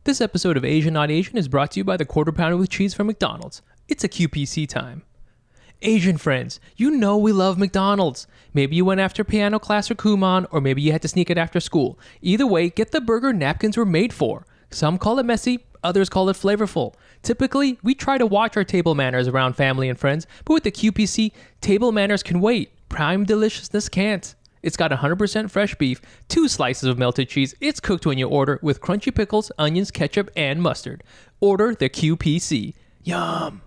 This episode of Asian Not Asian is brought to you by the Quarter Pounder with Cheese from McDonald's. It's a QPC time. Asian friends, you know we love McDonald's. Maybe you went after piano class or Kumon, or maybe you had to sneak it after school. Either way, get the burger napkins were made for. Some call it messy, others call it flavorful. Typically, we try to watch our table manners around family and friends, but with the QPC, table manners can wait. Prime deliciousness can't. It's got 100% fresh beef, 2 slices of melted cheese. It's cooked when you order with crunchy pickles, onions, ketchup, and mustard. Order the QPC. Yum.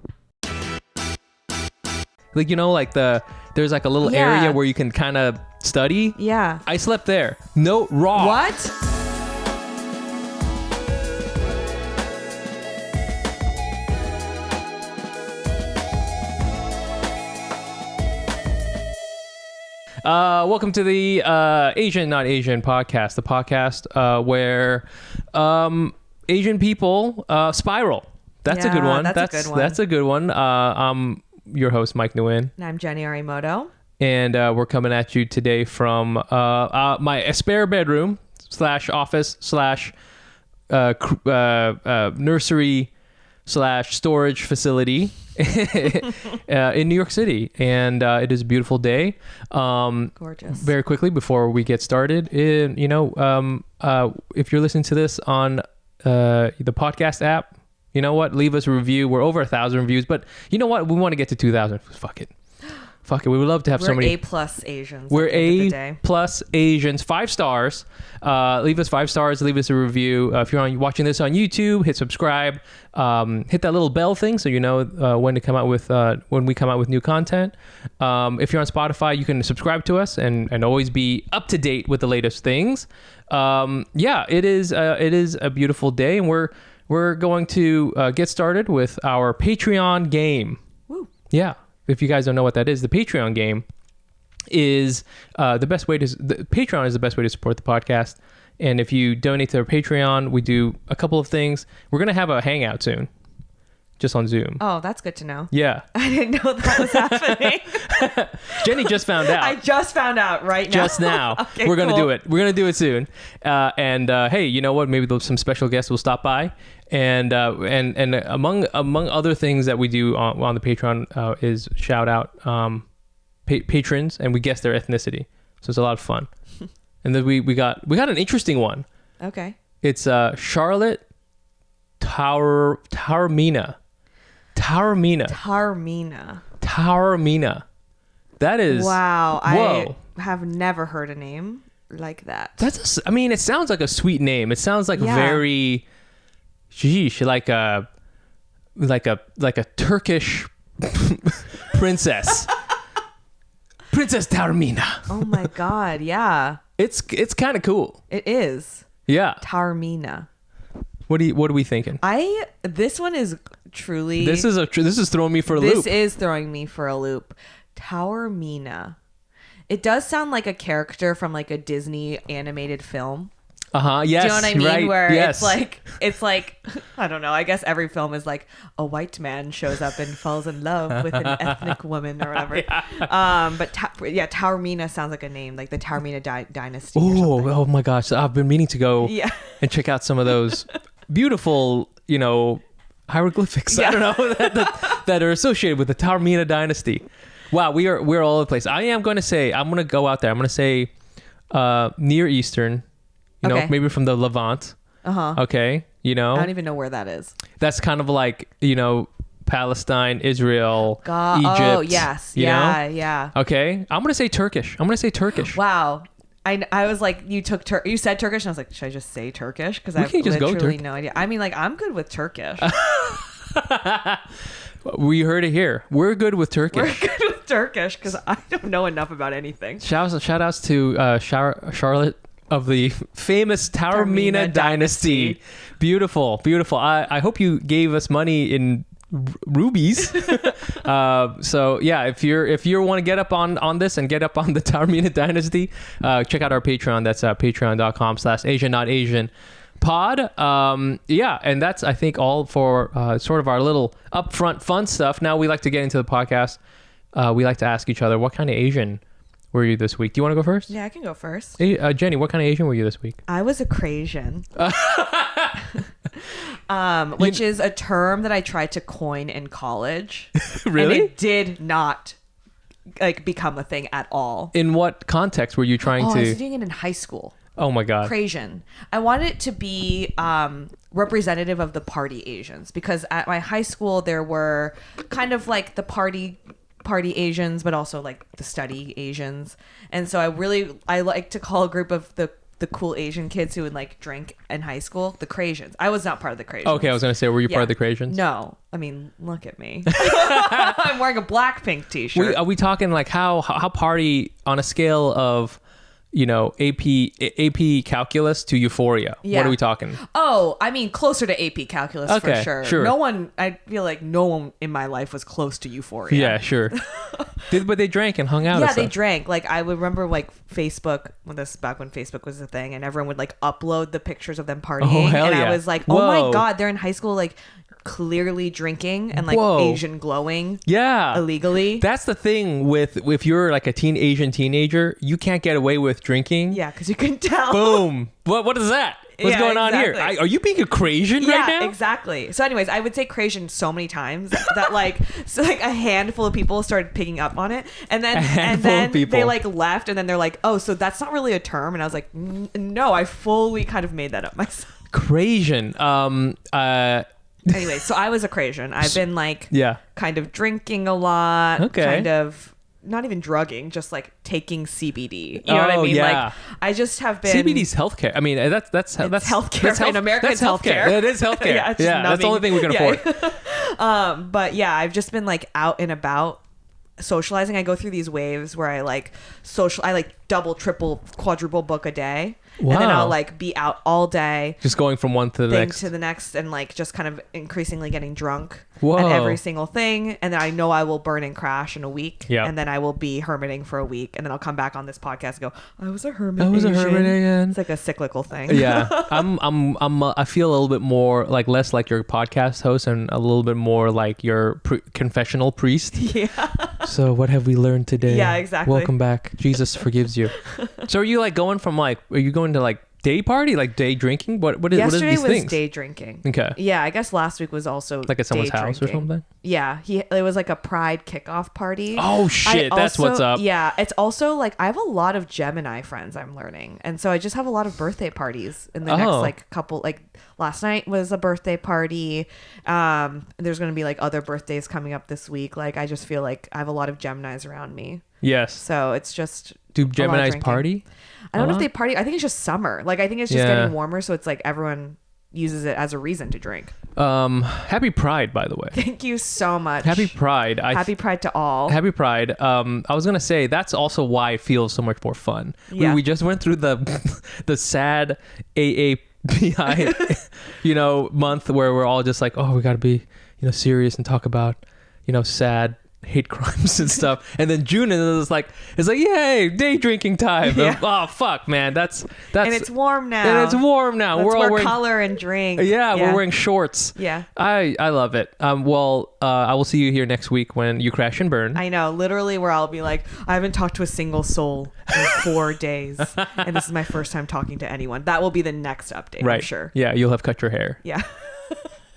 Like, you know, like there's like a little area where you can kind of study. Yeah. I slept there. No, raw. What? Welcome to the Asian Not Asian podcast, the podcast where Asian people spiral. That's a good one. That's a good one. That's a good one. I'm your host, Mike Nguyen. And I'm Jenny Arimoto. And we're coming at you today from my spare bedroom / office / nursery / storage facility in New York City, and it is a beautiful day. Gorgeous. Very quickly before we get started, if you're listening to this on the podcast app, you know what? Leave us a review. We're over 1,000 reviews, but you know what? We want to get to 2,000. Fuck it. We would love to have so many. We're A+ Asians. We're A+ Asians. 5 stars. Leave us 5 stars. Leave us a review. If you're watching this on YouTube, hit subscribe. Hit that little bell thing so you know when we come out with new content. If you're on Spotify, you can subscribe to us and always be up to date with the latest things. It is a beautiful day, and we're going to get started with our Patreon game. Woo. Yeah. If you guys don't know what that is, the Patreon game is the best way to. Patreon is the best way to support the podcast. And if you donate to our Patreon, we do a couple of things. We're gonna have a hangout soon, just on Zoom. Oh, that's good to know. Yeah, I didn't know that was happening. Jenny just found out. I just found out right now. Just now. Okay, we're gonna cool. do it. We're gonna do it soon. Hey, you know what? Maybe some special guests will stop by. And among other things that we do on the Patreon is shout out patrons, and we guess their ethnicity. So it's a lot of fun. And then we got an interesting one. Okay. It's Charlotte Taormina. That is wow. Whoa. I have never heard a name like that. It sounds like a sweet name. It sounds like very. Sheesh, like a Turkish princess. Princess Taormina. Oh my God, yeah. It's kind of cool. It is. Yeah. Taormina. What are we thinking? This one is truly. This is throwing me for a loop. This is throwing me for a loop. Taormina. It does sound like a character from like a Disney animated film. Yes. Do you know what I mean? Right. Where yes. it's like I don't know. I guess every film is like a white man shows up and falls in love with an ethnic woman or whatever. But Taormina sounds like a name, like the Taormina dynasty. Oh my gosh! I've been meaning to go and check out some of those beautiful, hieroglyphics. I don't know that are associated with the Taormina dynasty. Wow, we're all over the place. I'm going to go out there. I'm going to say Near Eastern. Maybe from the Levant. Okay. I don't even know where that is. That's kind of like, Palestine, Israel, Egypt. Oh, yes. Yeah. Okay. I'm going to say Turkish. Wow. I was like, you said Turkish, and I was like, should I just say Turkish? Because I have literally no idea. I mean, like, I'm good with Turkish. We heard it here. We're good with Turkish. Because I don't know enough about anything. Shout outs to Charlotte of the famous Taormina dynasty. Beautiful. I hope you gave us money in rubies. So yeah, if you want to get up on this and get up on the Taormina dynasty, check out our Patreon. That's patreon.com/AsianNotAsian pod. And that's I think all for sort of our little upfront fun stuff. Now we like to get into the podcast. We like to ask each other, what kind of Asian were you this week? Do you want to go first? Yeah, I can go first. Hey, Jenny, what kind of Asian were you this week? I was a Crasian. which is a term that I tried to coin in college. Really? And it did not like become a thing at all. In what context were you trying I was to? doing it in high school. Oh my God. Crasian. I wanted it to be representative of the party Asians, because at my high school there were kind of like the party Asians, but also like the study Asians. And so I like to call a group of the cool Asian kids who would like drink in high school the Crasians. I was not part of the Crasians. Okay, I was gonna say, were you part of the Crasians? No, I mean, look at me. I'm wearing a Blackpink t-shirt. Are we talking like how party on a scale of, you know, AP calculus to Euphoria? Yeah. What are we talking? Oh, I mean, closer to AP calculus Okay, for sure. sure. I feel like no one in my life was close to Euphoria. Yeah, sure. But they drank and hung out. Yeah, and they stuff. drank. Like, I would remember like Facebook, this is back when Facebook was a thing, and everyone would like upload the pictures of them partying. Oh, hell and yeah. I was like, oh my Whoa. God, they're in high school, like clearly drinking and like Whoa. Asian glowing Yeah. illegally. That's the thing with if you're like a Asian teenager, you can't get away with drinking. Yeah, because you can tell. Boom. What is that? What's Yeah, going on here? exactly. Are you being a Crasian right now? Yeah, exactly. So anyways, I would say Crasian so many times that like a handful of people started picking up on it, and then of people. they like left, and then they're like, oh, so that's not really a term, and I was like, no, I fully kind of made that up myself. Crasian. Anyway, so I was a Crasian. I've been like Yeah. kind of drinking a lot, Okay. kind of not even drugging, just like taking CBD. You know what I Oh, mean? yeah. Like I just have been CBD's healthcare. I mean, that's healthcare. In America, that's it's healthcare. It is healthcare. Yeah, it's just that's the only thing we can numbing. afford. But yeah, I've just been like out and about socializing. I go through these waves where I like double, triple, quadruple book a day. Wow. And then I'll like be out all day. Just going from one to the Thing next. to the next, and like just kind of increasingly getting drunk Whoa. at every single thing, and then I know I will burn and crash in a week. Yeah. And then I will be hermiting for a week, and then I'll come back on this podcast and go, I was a hermit. I was a Asian." hermit again. It's like a cyclical thing. Yeah, I feel a little bit more like less like your podcast host and a little bit more like your confessional priest. Yeah. So what have we learned today? Yeah, exactly. Welcome back. Jesus forgives you. So are you like going from like, are you going to like day party, like day drinking? What is Yesterday these was things? day drinking. Okay. Yeah, I guess last week was also Like at someone's day house drinking. or something? Yeah, it was like a Pride kickoff party. Oh shit, that's what's up. Yeah, it's also like I have a lot of Gemini friends I'm learning, and so I just have a lot of birthday parties in the next like couple. Like last night was a birthday party. There's gonna be like other birthdays coming up this week. Like I just feel like I have a lot of Geminis around me, Yes. so it's just Do a lot of Geminis drinking. party? I don't know if they party. I think it's just summer. Like I think it's just Yeah. getting warmer, so it's like everyone uses it as a reason to drink. Happy Pride, by the way. Thank you so much. Happy Pride. Happy Pride to all. Happy Pride. I was gonna say that's also why it feels so much more fun. Yeah. We just went through the sad AAPI, month where we're all just like, oh, we gotta be, serious and talk about, sad hate crimes and stuff. And then June is like, yay, day drinking time. Yeah. Oh fuck, man, that's and it's warm now. and it's warm now. Let's we're all wear wearing color and drink. Yeah, we're wearing shorts. Yeah. I love it. I will see you here next week when you crash and burn. I know, literally, where I'll be like, I haven't talked to a single soul in 4 days, and this is my first time talking to anyone. That will be the next update, Right. I'm sure. Yeah, you'll have cut your hair. Yeah.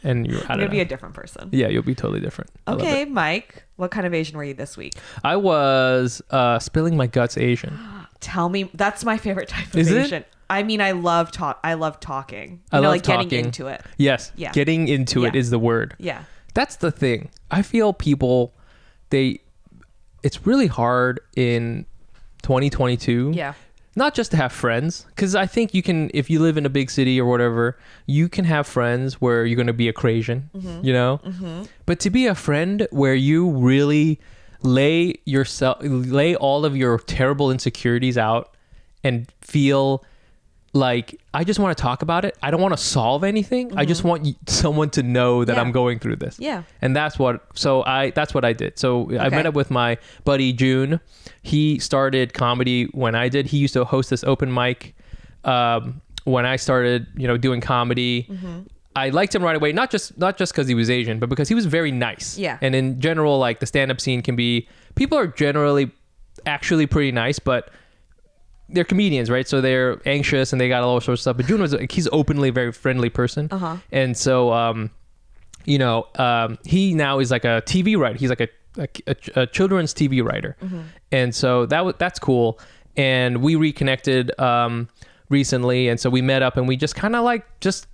And you're I'm gonna be a different person. Yeah, you'll be totally different. I love Okay, it. Mike, what kind of Asian were you this week? I was spilling my guts Asian. Tell me. That's my favorite type of Is it? Asian. I mean, I love talking. I love getting talking. into it. Yes. Yeah. Getting into it Yeah. is the word. Yeah. That's the thing. I feel people, it's really hard in 2022. Yeah. Not just to have friends, because I think you can, if you live in a big city or whatever, you can have friends where you're going to be a Crasian, Mm-hmm. But to be a friend where you really lay all of your terrible insecurities out and feel like, I just want to talk about it. I don't want to solve anything. I just want someone to know that Yeah. I'm going through this. Yeah. And that's what I did. So I met up with my buddy June. He started comedy when I did. He used to host this open mic when I started, doing comedy. Mm-hmm. I liked him right away, not just because he was Asian, but because he was very nice. Yeah. And in general, like the stand-up scene people are generally actually pretty nice, but they're comedians, right? So they're anxious and they got all sorts of stuff. But Jun he's openly a very friendly person. And so, he now is like a TV writer. He's like a children's TV writer. And so that's cool. And we reconnected recently. And so we met up and we just kind of like just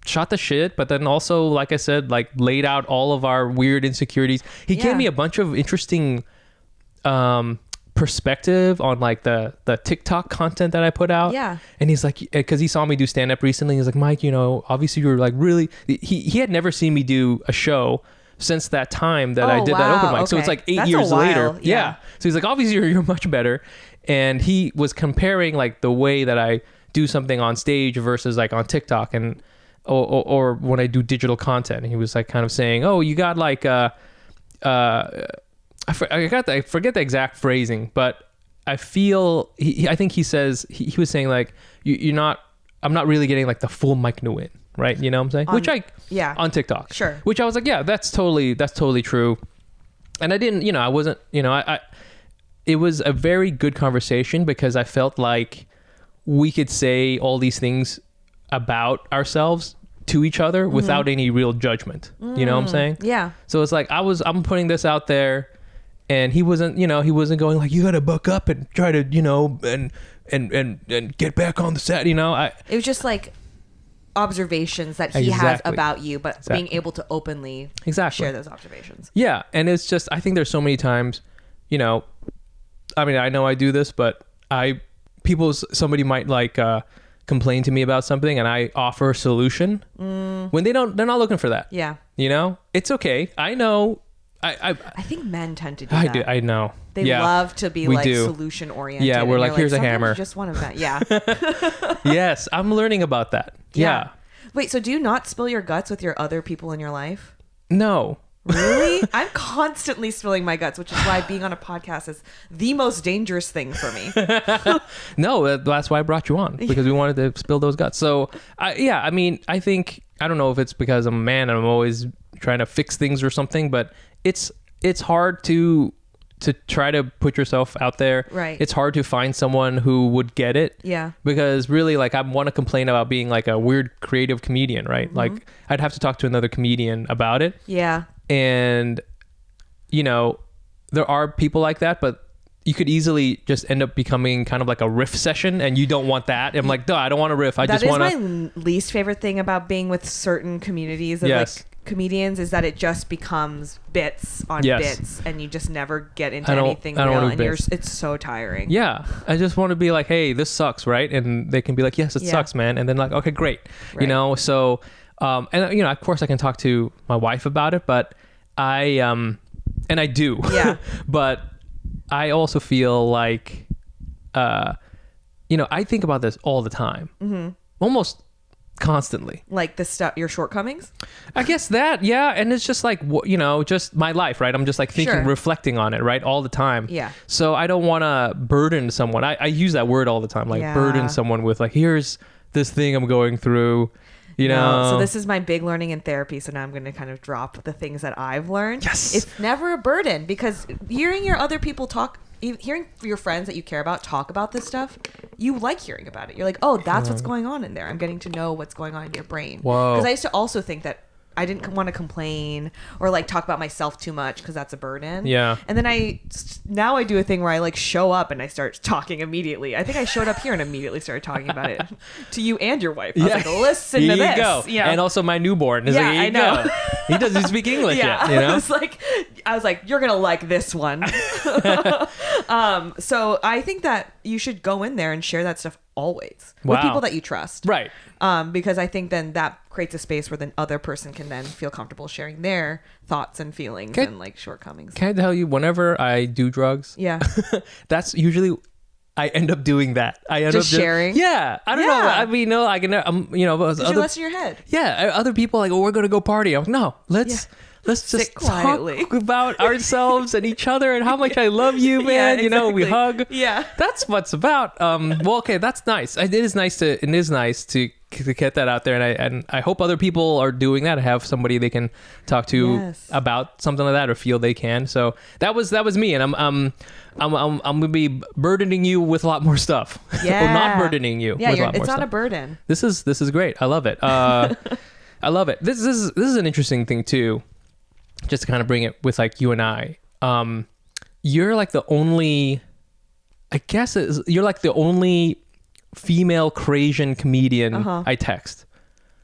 shot the shit, but then also, like I said, like laid out all of our weird insecurities. He gave me a bunch of interesting perspective on like the TikTok content that I put out. Yeah. And he's like, because he saw me do stand up recently, he's like, Mike, obviously you're like really, he had never seen me do a show since that time that I did that open mic. Okay. So it's like 8 years later. Yeah. So he's like, obviously you're much better. And he was comparing like the way that I do something on stage versus like on TikTok and or when I do digital content. And he was like kind of saying, oh, you got like I forget the exact phrasing, but I feel I think he says he was saying like I'm not really getting like the full Mike Nguyen, right? You know what I'm saying? On TikTok. Sure. Which I was like, yeah, that's totally true. And I didn't, I wasn't, it was a very good conversation because I felt like we could say all these things about ourselves to each other without any real judgment. You know what I'm saying? Yeah. So it's like I'm putting this out there and he wasn't going like, you got to buck up and try to, and get back on the set, it was just like observations that he has about you, but being able to openly share those observations. Yeah. And it's just, I think there's so many times, I mean, I know I do this, but somebody might like, complain to me about something and I offer a solution when they're not looking for that. Yeah. It's okay. I know. I think men tend to do that. I know. They love to be solution oriented. Yeah. We're like, here's a hammer. You just want to, yeah. Yes. I'm learning about that. Yeah. Wait, so do you not spill your guts with your other people in your life? No. Really? I'm constantly spilling my guts, which is why being on a podcast is the most dangerous thing for me. No, that's why I brought you on, because we wanted to spill those guts. So, I don't know if it's because I'm a man and I'm always trying to fix things or something, but it's hard to try to put yourself out there. Right. It's hard to find someone who would get it. Yeah. Because really, like, I want to complain about being like a weird creative comedian, right? Mm-hmm. Like, I'd have to talk to another comedian about it. Yeah. And, there are people like that, but you could easily just end up becoming kind of like a riff session, and you don't want that. I'm like, no, I don't want to riff. I just want to. That is my least favorite thing about being with certain communities of like comedians, is that it just becomes bits on bits, and you just never get into anything real, and it's so tiring. Yeah, I just want to be like, hey, this sucks, right? And they can be like, yes, it sucks, man. And then like, okay, great, right. So. And of course I can talk to my wife about it, but and I do, but I also feel like, I think about this all the time, almost constantly. Like the stuff, your shortcomings? I guess that, yeah. And it's just like, just my life, right? I'm just like thinking, reflecting on it, right? All the time. Yeah. So I don't want to burden someone. I use that word all the time, like burden someone with like, here's this thing I'm going through. So this is my big learning in therapy. So now I'm going to kind of drop the things that I've learned. Yes. It's never a burden, because hearing your other people talk, hearing your friends that you care about talk about this stuff, you like hearing about it. You're like, oh, that's what's going on in there. I'm getting to know what's going on in your brain. Whoa. Because I used to also think that I didn't want to complain or like talk about myself too much, because that's a burden. Yeah. And then now I do a thing where I like show up and I start talking immediately. I think I showed up here and immediately started talking about it to you and your wife. I was like, listen to this. Here you go. Yeah. And also my newborn is like, here you go. He doesn't speak English yet. I was like, you're gonna like this one. So I think that you should go in there and share that stuff always with people that you trust. Right. Because I think then that creates a space where the other person can then feel comfortable sharing their thoughts and feelings and like shortcomings. Can I tell you, whenever I do drugs, that's usually I end up doing that. I end up sharing. Yeah, I don't know. I mean, I can. You're less in your head. Yeah, other people are like, oh, we're gonna go party. I'm like, no, let's let's just Sit quietly. talk about ourselves and each other and how much I love you, man. Yeah, You know, we exactly. hug. Yeah. That's what's about. Well, okay, that's nice. It is nice to get that out there, and I hope other people are doing that. Have somebody they can talk to Yes. about something like that, or feel they can. So that was me, and I'm gonna be burdening you with a lot more stuff. Yeah. Or not burdening you. Yeah, with a lot more it's not stuff. a burden. This is great. I love it. I love it. This is an interesting thing too. Just to kind of bring it with like you and I. You're like the only. I guess you're like the only female Caucasian comedian I text.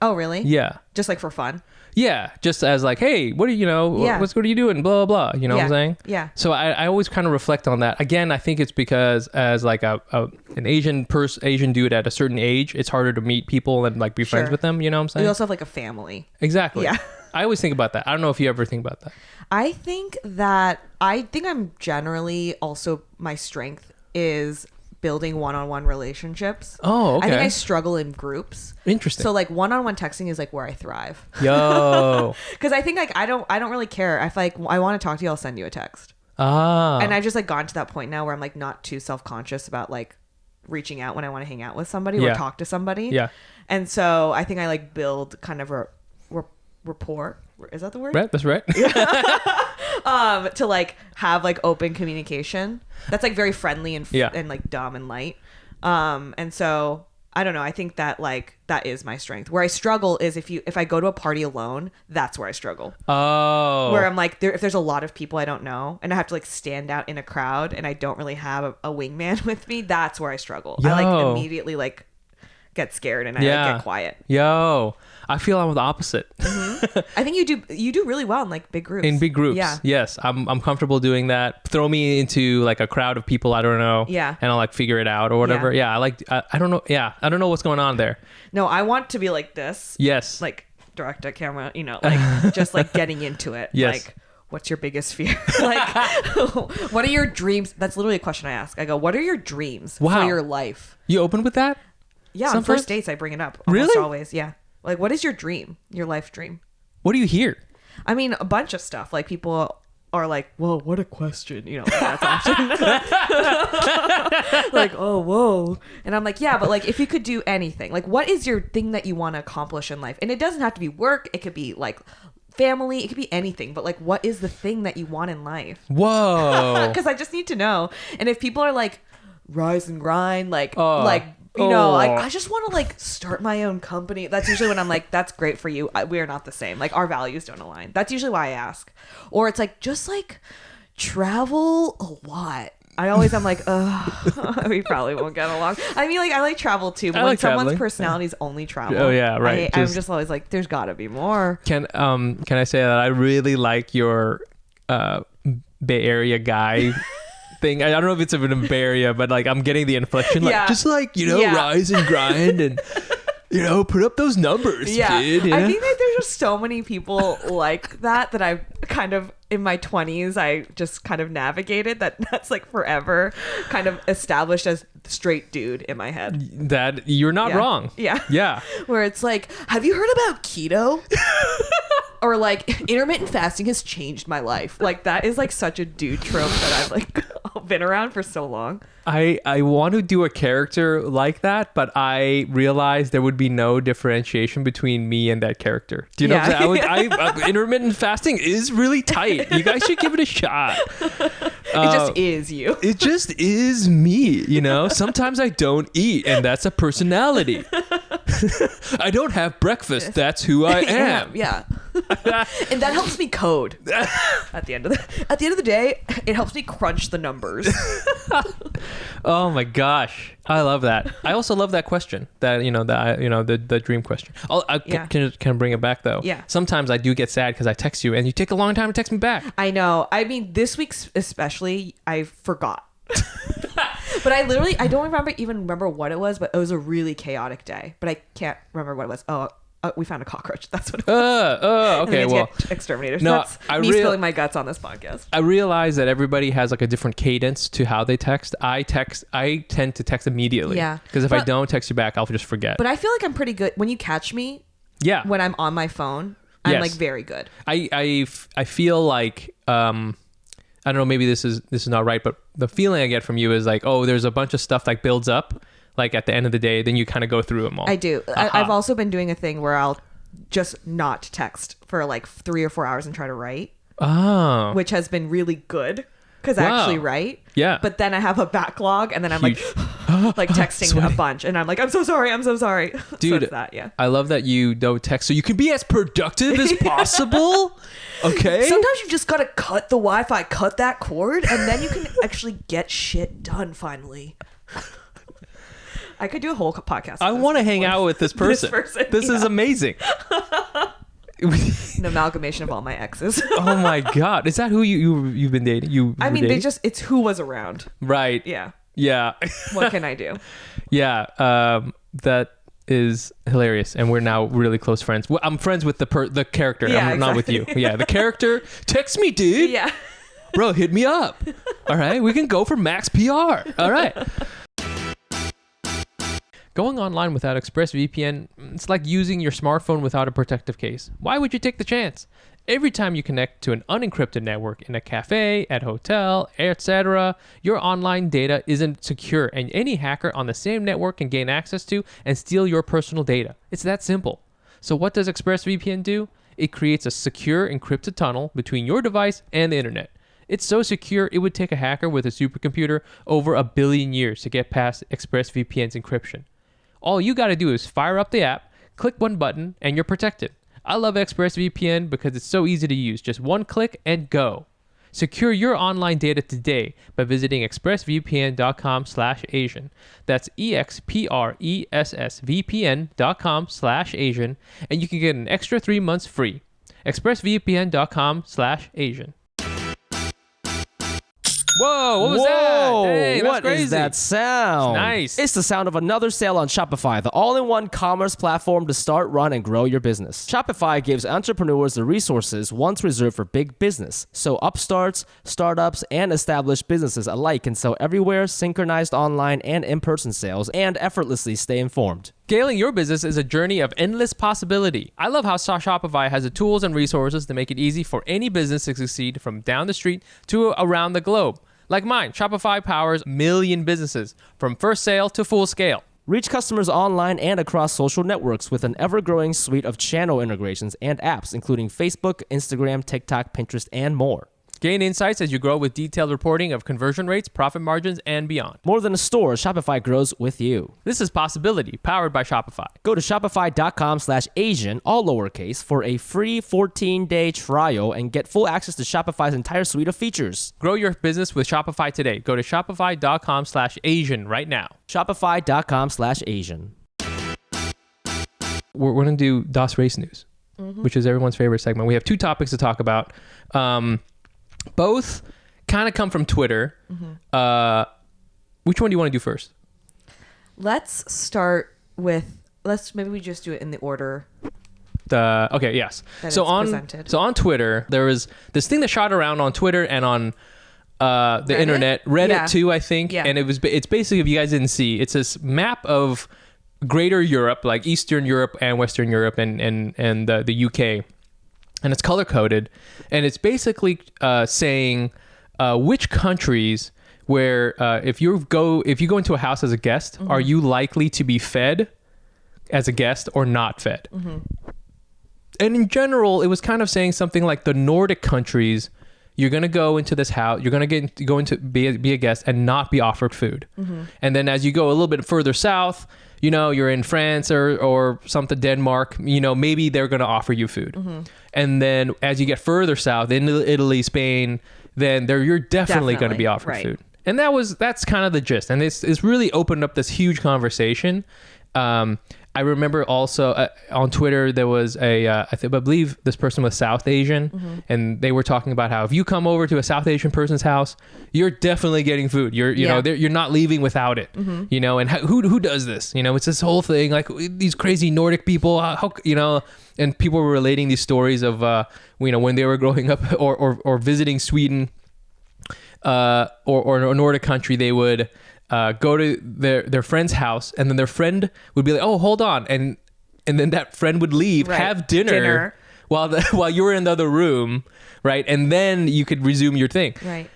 Oh, really? Yeah. Just like for fun? Yeah. Just as like, hey, what are Yeah. what are you doing? Blah, blah, blah. You know what I'm saying? Yeah. So I always kind of reflect on that. Again, I think it's because as like an Asian dude at a certain age, it's harder to meet people and like be friends Sure. with them. You know what I'm saying? You also have like a family. Exactly. Yeah. I always think about that. I don't know if you ever think about that. I think I'm generally also, my strength is building one-on-one relationships. Oh, okay. I think I struggle in groups. Interesting. So like one-on-one texting is like where I thrive. Yo. Because I think like I don't really care. If like I want to talk to you, I'll send you a text. Ah. And I've just like gotten to that point now where I'm like not too self-conscious about like reaching out when I want to hang out with somebody or Yeah. talk to somebody. Yeah. And so I think I like build kind of a rapport. Is that the word? Right. That's right. To like have like open communication that's like very friendly and Yeah. and like dumb and light. And so I don't know. I think that like that is my strength. Where I struggle is if I go to a party alone, that's where I struggle. Oh. Where I'm like, if there's a lot of people I don't know and I have to like stand out in a crowd and I don't really have a wingman with me, that's where I struggle. I like Yo. immediately like get scared and I Yeah. like, get quiet. Yo. I feel I'm the opposite. I think you do really well in like big groups. In big groups. Yeah. Yes. I'm comfortable doing that. Throw me into like a crowd of people I don't know. Yeah. And I'll like figure it out or whatever. Yeah. I don't know. Yeah. I don't know what's going on there. No, I want to be like this. Yes. Like direct to camera, you know, like just like getting into it. Yes. Like, what's your biggest fear? Like, what are your dreams? That's literally a question I ask. I go, what are your dreams Wow. for your life? You open with that? Yeah, on Sometimes? first dates, I bring it up. Almost Really? always, yeah. Like, what is your dream? Your life dream? What do you hear? I mean, a bunch of stuff. Like, people are like, whoa, what a question. You know, like, that's often. Like, oh, whoa. And I'm like, yeah, but like, if you could do anything, like, what is your thing that you want to accomplish in life? And it doesn't have to be work. It could be like family. It could be anything. But like, what is the thing that you want in life? Whoa. Because I just need to know. And if people are like, rise and grind, like, Oh. you know, Oh. like, I just want to like start my own company. That's usually when I'm like, that's great for you. We are not the same. Like, our values don't align. That's usually why I ask. Or it's like, just like travel a lot. I always am like, we probably won't get along. I mean, like, I like travel too, but I when like someone's traveling. personality is only travel. Oh, yeah, right. I'm Just- just always like, there's got to be more. Can I say that I really like your Bay Area guy thing? I don't know if it's in Bay Area, but like I'm getting the inflection, like Yeah. just like Yeah. rise and grind and put up those numbers, Yeah, kid. You I know? think that there's just so many people like that that I've kind of in my 20s I just kind of navigated that's like forever kind of established as the straight dude in my head. that you're not Yeah. wrong. Yeah. Yeah. Where it's like, have you heard about keto? Or like, intermittent fasting has changed my life. Like, that is like such a dude trope that I've like been around for so long. I want to do a character like that, but I realized there would be no differentiation between me and that character. Do you know Yeah. what I'm saying? Intermittent fasting is really tight. You guys should give it a shot. It just is you. It just is me, you know? Sometimes I don't eat, and that's a personality. I don't have breakfast. That's who I am. Yeah. And that helps me code. At the end of the day, it helps me crunch the numbers. Oh my gosh, I love that. I also love that question. The dream question. Yeah. Can I bring it back though? Yeah. Sometimes I do get sad because I text you and you take a long time to text me back. I know. I mean, this week especially, I forgot. But I don't remember what it was, but it was a really chaotic day. But I can't remember what it was. Oh, we found a cockroach. That's what it was. And we Okay. need to Well, get exterminators. no, That's I me spilling my guts on this podcast. I realize that everybody has like a different cadence to how they text. I tend to text immediately. Yeah. Because if I But- don't text you back, I'll just forget. But I feel like I'm pretty good when you catch me yeah. when I'm on my phone. I'm Yes. like very good. I feel like I don't know, maybe this is not right, but the feeling I get from you is like, oh, there's a bunch of stuff like builds up like at the end of the day, then you kind of go through them all. I do. I've also been doing a thing where I'll just not text for like 3 or 4 hours and try to write, which has been really good because I actually write. Yeah. But then I have a backlog and then I'm like texting Sweaty. a bunch and I'm like, I'm so sorry. Dude, so it's that, yeah. I love that you don't text so you can be as productive as possible. Okay. Sometimes you just gotta cut the Wi-Fi, cut that cord, and then you can actually get shit done finally. I could do a whole podcast. I want to hang out with this person. This is amazing. An amalgamation of all my exes. Oh my God. Is that who you've been dating? I mean, it's who was around. Right. Yeah. Yeah. What can I do? Yeah. That is hilarious. And we're now really close friends. Well, I'm friends with the character. Yeah, I'm not with you. Yeah. The character. Text me, dude. Yeah. Bro, hit me up. All right. We can go for max PR. All right. Going online without ExpressVPN, it's like using your smartphone without a protective case. Why would you take the chance? Every time you connect to an unencrypted network in a cafe, at a hotel, etc., your online data isn't secure, and any hacker on the same network can gain access to and steal your personal data. It's that simple. So what does ExpressVPN do? It creates a secure encrypted tunnel between your device and the internet. It's so secure, it would take a hacker with a supercomputer over 1 billion years to get past ExpressVPN's encryption. All you got to do is fire up the app, click one button, and you're protected. I love ExpressVPN because it's so easy to use. Just one click and go. Secure your online data today by visiting expressvpn.com/Asian. That's expressvpn.com/Asian, and you can get an extra 3 months free. expressvpn.com/Asian. Whoa, what was that? Dang, that's what crazy. is that sound? It's nice. It's the sound of another sale on Shopify, the all-in-one commerce platform to start, run, and grow your business. Shopify gives entrepreneurs the resources once reserved for big business, so upstarts, startups, and established businesses alike can sell everywhere, synchronized online and in-person sales, and effortlessly stay informed. Scaling your business is a journey of endless possibility. I love how Shopify has the tools and resources to make it easy for any business to succeed from down the street to around the globe. Like mine, Shopify powers 1 million businesses from first sale to full scale. Reach customers online and across social networks with an ever-growing suite of channel integrations and apps, including Facebook, Instagram, TikTok, Pinterest, and more. Gain insights as you grow with detailed reporting of conversion rates, profit margins, and beyond. More than a store, Shopify grows with you. This is Possibility, powered by Shopify. Go to shopify.com/Asian, all lowercase, for a free 14-day trial and get full access to Shopify's entire suite of features. Grow your business with Shopify today. Go to shopify.com/Asian right now. Shopify.com/Asian. We're going to do DOS Race News, which is everyone's favorite segment. We have 2 topics to talk about. Both kind of come from Twitter. Which one do you want to do first? Let's start with, maybe we just do it in the order. Okay, yes. So on Twitter, there was this thing that shot around on Twitter and on the internet, Reddit too, I think. Yeah. And it's basically, if you guys didn't see, it's this map of Greater Europe, like Eastern Europe and Western Europe and the UK. And it's color coded, and it's basically saying which countries where if you go into a house as a guest, are you likely to be fed as a guest or not fed? And in general, it was kind of saying something like the Nordic countries, you're gonna go into this house, you're gonna go into be a guest and not be offered food. And then as you go a little bit further south, you're in France or something, Denmark, maybe they're going to offer you food. And then as you get further south, into Italy, Spain, then you're definitely going to be offered food. And that's kind of the gist. And it's really opened up this huge conversation. I remember also on Twitter, there was I believe this person was South Asian, and they were talking about how if you come over to a South Asian person's house, you're definitely getting food. You're not leaving without it. And who does this? It's this whole thing, like these crazy Nordic people, and people were relating these stories of when they were growing up or visiting Sweden or a Nordic country, they would go to their friend's house, and then their friend would be like, "Oh, hold on," and then that friend would leave, have dinner while you were in the other room, right? And then you could resume your thing. Right.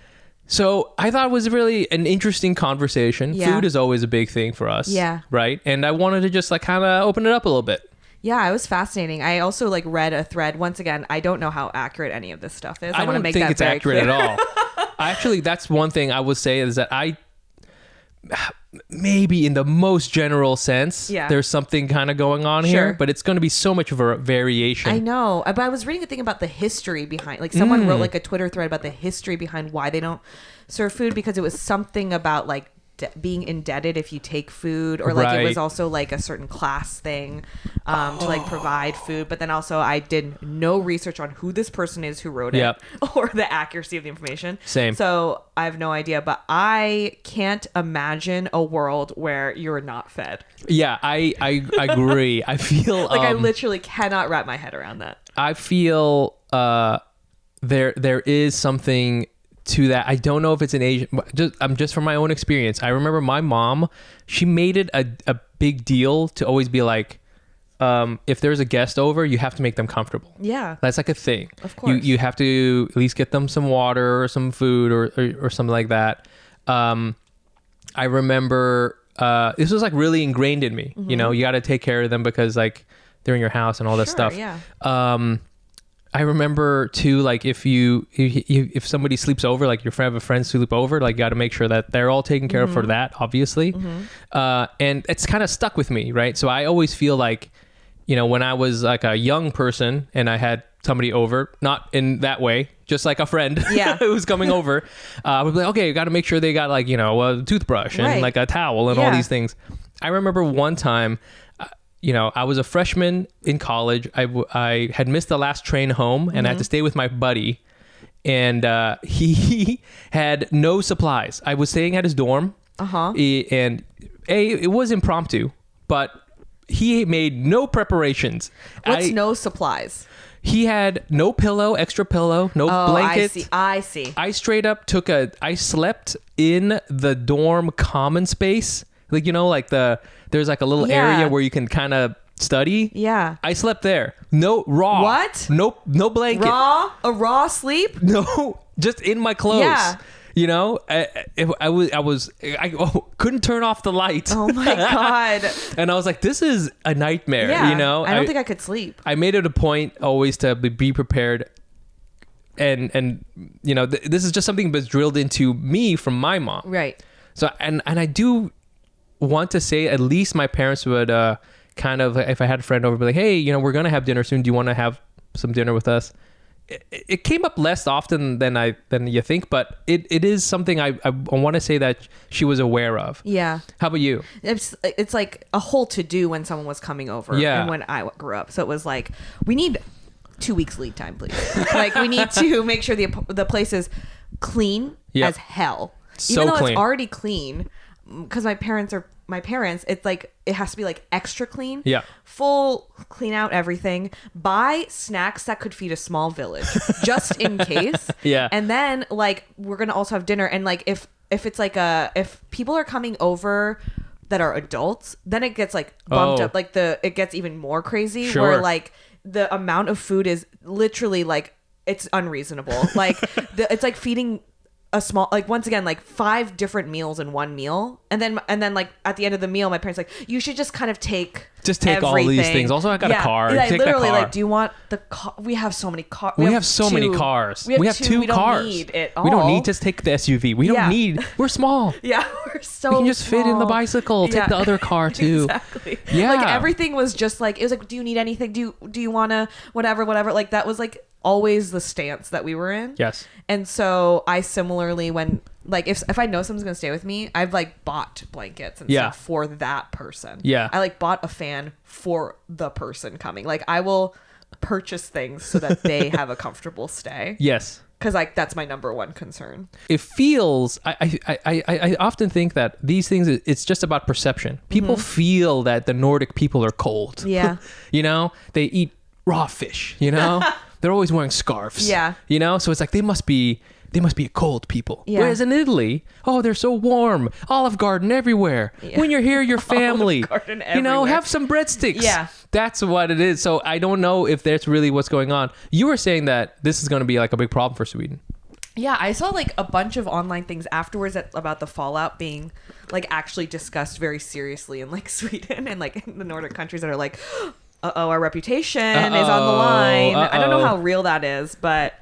So I thought it was really an interesting conversation. Yeah. Food is always a big thing for us. Yeah. Right. And I wanted to just like kind of open it up a little bit. Yeah, it was fascinating. I also like read a thread. Once again, I don't know how accurate any of this stuff is. I want to don't make think that it's very accurate clear. at all. Actually, that's one thing I would say is that maybe in the most general sense, Yeah. there's something kind of going on Sure. here, but it's going to be so much of a variation. I know, but I was reading a thing about the history behind. Like someone wrote like a Twitter thread about the history behind why they don't serve food, because it was something about like being indebted if you take food, or like it was Right. also like a certain class thing to like provide food. But then also I did no research on who this person is who wrote it Yep. or the accuracy of the information. Same. So I have no idea, but I can't imagine a world where you're not fed. Yeah, I agree. I feel Like I literally cannot wrap my head around that. I feel there is something to that. I don't know if it's an Asian. Just from my own experience. I remember my mom. She made it a big deal to always be like, if there's a guest over, you have to make them comfortable. Yeah. That's like a thing. Of course. You have to at least get them some water or some food or something like that. I remember this was like really ingrained in me. You know, you got to take care of them because like they're in your house and all that Sure, stuff. yeah. I remember too, like if somebody sleeps over, like your friend have a friend sleep over, like you got to make sure that they're all taken care of for that, obviously. And it's kind of stuck with me, right? So I always feel like, you know, when I was like a young person and I had somebody over, not in that way, just like a friend Yeah. who was coming over, I would be like, okay, you got to make sure they got like, you know, a toothbrush and Right. like a towel and all Yeah. these things. I remember one time, you know, I was a freshman in college. I had missed the last train home and I had to stay with my buddy. And he had no supplies. I was staying at his dorm. And it was impromptu, but he made no preparations. What's no supplies? He had no pillow, extra pillow, no blanket. I see. I straight up I slept in the dorm common space. Like, you know, like there's like a little Yeah. area where you can kind of study. Yeah. I slept there. No raw. What? No blanket. A raw sleep? No, just in my clothes. Yeah. You know, I couldn't turn off the light. Oh my God. And I was like, this is a nightmare. Yeah. You know, I don't think I could sleep. I made it a point always to be prepared. And you know, this is just something that's drilled into me from my mom. Right. So, and I do want to say at least my parents would kind of, if I had a friend over, be like, hey, you know, we're going to have dinner soon. Do you want to have some dinner with us? It came up less often than you think, but it is something I want to say that she was aware of. Yeah. How about you? It's like a whole to do when someone was coming over. Yeah. And when I grew up. So it was like, we need 2 weeks lead time, please. Like we need to make sure the place is clean Yep. as hell. So Even though clean. it's already clean, because my parents, it's like it has to be like extra clean. Yeah. Full clean out everything. Buy snacks that could feed a small village just in case. Yeah. And then like we're gonna also have dinner, and like if it's like if people are coming over that are adults, then it gets like bumped up. Like it gets even more crazy. Sure. Where like the amount of food is literally like it's unreasonable. Like it's like feeding a small, like once again, like 5 different meals in one meal, and then like at the end of the meal, my parents like, you should just kind of take all these things. Also, I got a car. Yeah, Take that literally, car. like, do you want the car? We have so many cars. We have so many cars. We have 2 We don't cars. need it We don't all. need to take the SUV. We don't Yeah. need. We're small. Yeah, we're so. We can just fit in the small. bicycle. Take Yeah. the other car too. Exactly. Yeah. Like everything was just like, it was like, do you need anything? Do you want to whatever? Like that was like always the stance that we were in. Yes. And so I similarly, when like if I know someone's gonna stay with me, I've like bought blankets and Yeah. stuff for that person. Yeah. I like bought a fan for the person coming. Like I will purchase things so that they have a comfortable stay. Yes. Because like that's my number one concern. It feels. I often think that these things. It's just about perception. People feel that the Nordic people are cold. Yeah. You know, they eat raw fish. You know, they're always wearing scarves. Yeah. You know, so it's like they must be they must be a cold people. Yeah. Whereas in Italy, oh, they're so warm. Olive Garden everywhere. Yeah. When you're here, your family. Garden You know, everywhere. have some breadsticks. Yeah. That's what it is. So I don't know if that's really what's going on. You were saying that this is going to be like a big problem for Sweden. Yeah, I saw like a bunch of online things afterwards about the fallout being like actually discussed very seriously in like Sweden and like in the Nordic countries that are like, our reputation is on the line. I don't know how real that is, but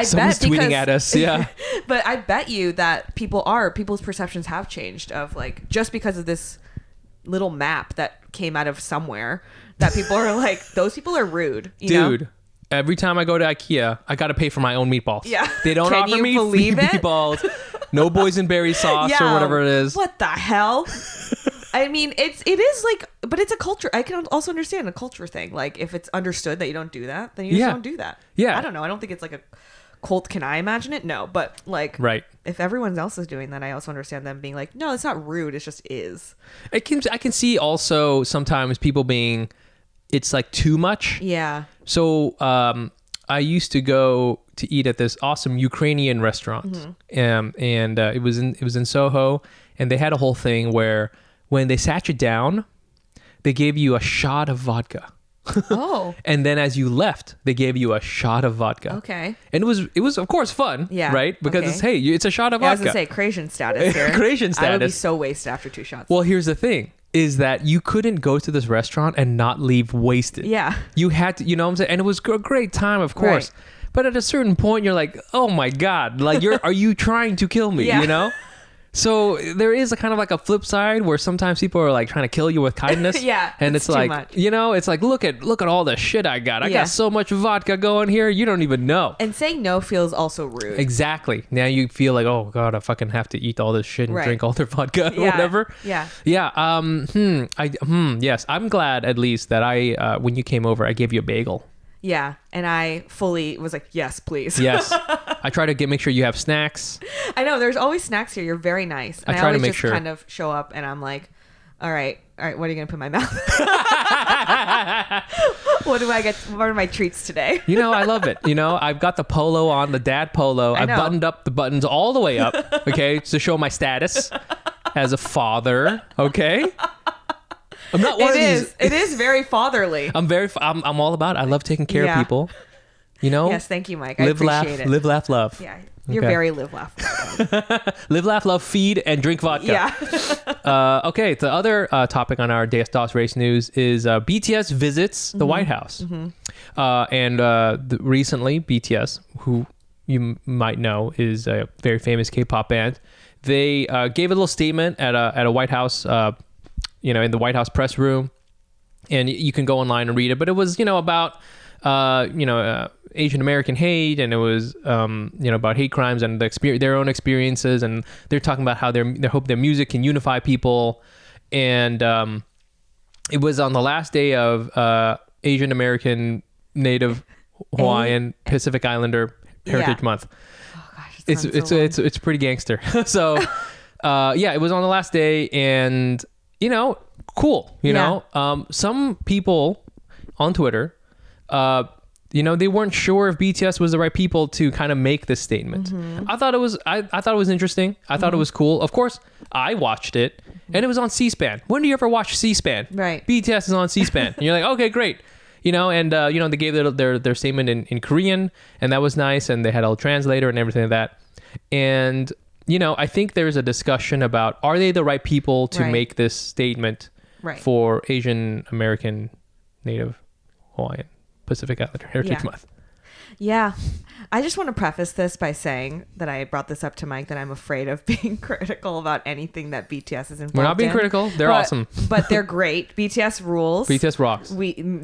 Someone's bet tweeting at us. Yeah. but I bet you that people's perceptions have changed of like just because of this little map that came out of somewhere that people are like, those people are rude. You know? Every time I go to IKEA, I got to pay for my own meatballs. Yeah. They don't Can offer you me believe free it? meatballs. No boysenberry sauce or whatever it is. What the hell? I mean, it is like, but it's a culture. I can also understand a culture thing. Like, if it's understood that you don't do that, then you just don't do that. Yeah. I don't know. I don't think it's like a cult. Can I imagine it? No. But like, Right. if everyone else is doing that, I also understand them being like, no, it's not rude. It just is. I can see also sometimes people being, it's like too much. Yeah. So I used to go to eat at this awesome Ukrainian restaurant, and it was in Soho, and they had a whole thing where when they sat you down, they gave you a shot of vodka. Oh. And then as you left, they gave you a shot of vodka. Okay. And it was of course fun. Yeah. Right? Because Okay. it's a shot of Yeah, I was vodka. gonna say Croatian status here. Croatian I would be status. so wasted after 2 shots. Well, here's the thing. Is that you couldn't go to this restaurant and not leave wasted. Yeah. You had to, you know what I'm saying? And it was a great time, of course. Right. But at a certain point, you're like, oh my God, like are you trying to kill me? Yeah. You know? So there is a kind of like a flip side where sometimes people are like trying to kill you with kindness. Yeah, And it's it's too like, much. you know, it's like, look at all the shit I got. I Yeah. got so much vodka going here. You don't even know. And saying no feels also rude. Exactly. Now you feel like, oh God, I fucking have to eat all this shit and Right. drink all their vodka or Yeah. whatever. Yeah. Yeah. Yes. I'm glad at least that when you came over, I gave you a bagel. Yeah. And I fully was like, yes, please. Yes. I try to make sure you have snacks. I know there's always snacks here. You're very nice. And I try to always make just sure. kind of show up and I'm like, all right, what are you going to put in my mouth? What do I get? What are my treats today? You know, I love it. You know, I've got the polo on, the dad polo. I've know. buttoned up the buttons all the way up, okay, to show my status as a father, okay? I'm not one of these. It is very fatherly. I'm all about it. I love taking care Yeah. of people. You know? Yes, thank you, Mike. I Live, laugh, appreciate it. live, laugh, love. Yeah. You're Okay. very live, laugh. Live, laugh, love, feed, and drink vodka. Yeah. Okay, the other topic on our DOS Race News is BTS visits the White House. Recently, BTS, who you might know is a very famous K-pop band, they gave a little statement at a White House, in the White House press room, and you can go online and read it. But it was, about Asian American hate, and it was about hate crimes and their own experiences, and they're talking about how they hope their music can unify people, and it was on the last day of Asian American, Native Hawaiian, Pacific Islander Heritage Month. Oh gosh, it sounds so long. It's pretty gangster. So it was on the last day, and cool. Some people on Twitter, they weren't sure if BTS was the right people to kind of make this statement. I thought it was interesting. I thought it was cool. Of course, I watched it, and it was on C-SPAN. When do you ever watch C-SPAN? Right. BTS is on C-SPAN, and you're like, okay, great. They gave their statement in Korean, and that was nice, and they had a translator and everything like that. And I think there's a discussion about, are they the right people to Right. make this statement Right. for Asian American, Native Hawaiian, Pacific Islander Heritage Yeah. Month? Yeah. I just want to preface this by saying that I brought this up to Mike, that I'm afraid of being critical about anything that BTS is involved in. We're not being critical. They're awesome. But they're great. BTS rules. BTS rocks.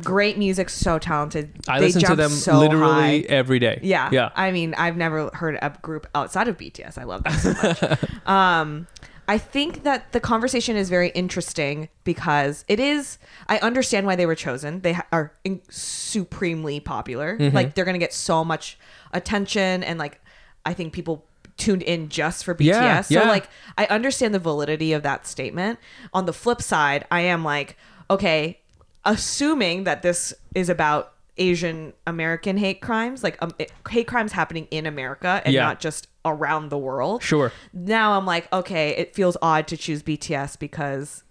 Great music, so talented. I They listen to jump them so literally high. every day. Yeah. Yeah. I mean, I've never heard a group outside of BTS. I love that so much. I think that the conversation is very interesting because I understand why they were chosen. They are supremely popular. Like, they're going to get so much attention, and like, I think people tuned in just for BTS. Yeah, So yeah. like, I understand the validity of that statement. On the flip side, I am like, okay, assuming that this is about Asian American hate crimes, like hate crimes happening in America and not just around the world. Sure. Now I'm like, okay, it feels odd to choose BTS because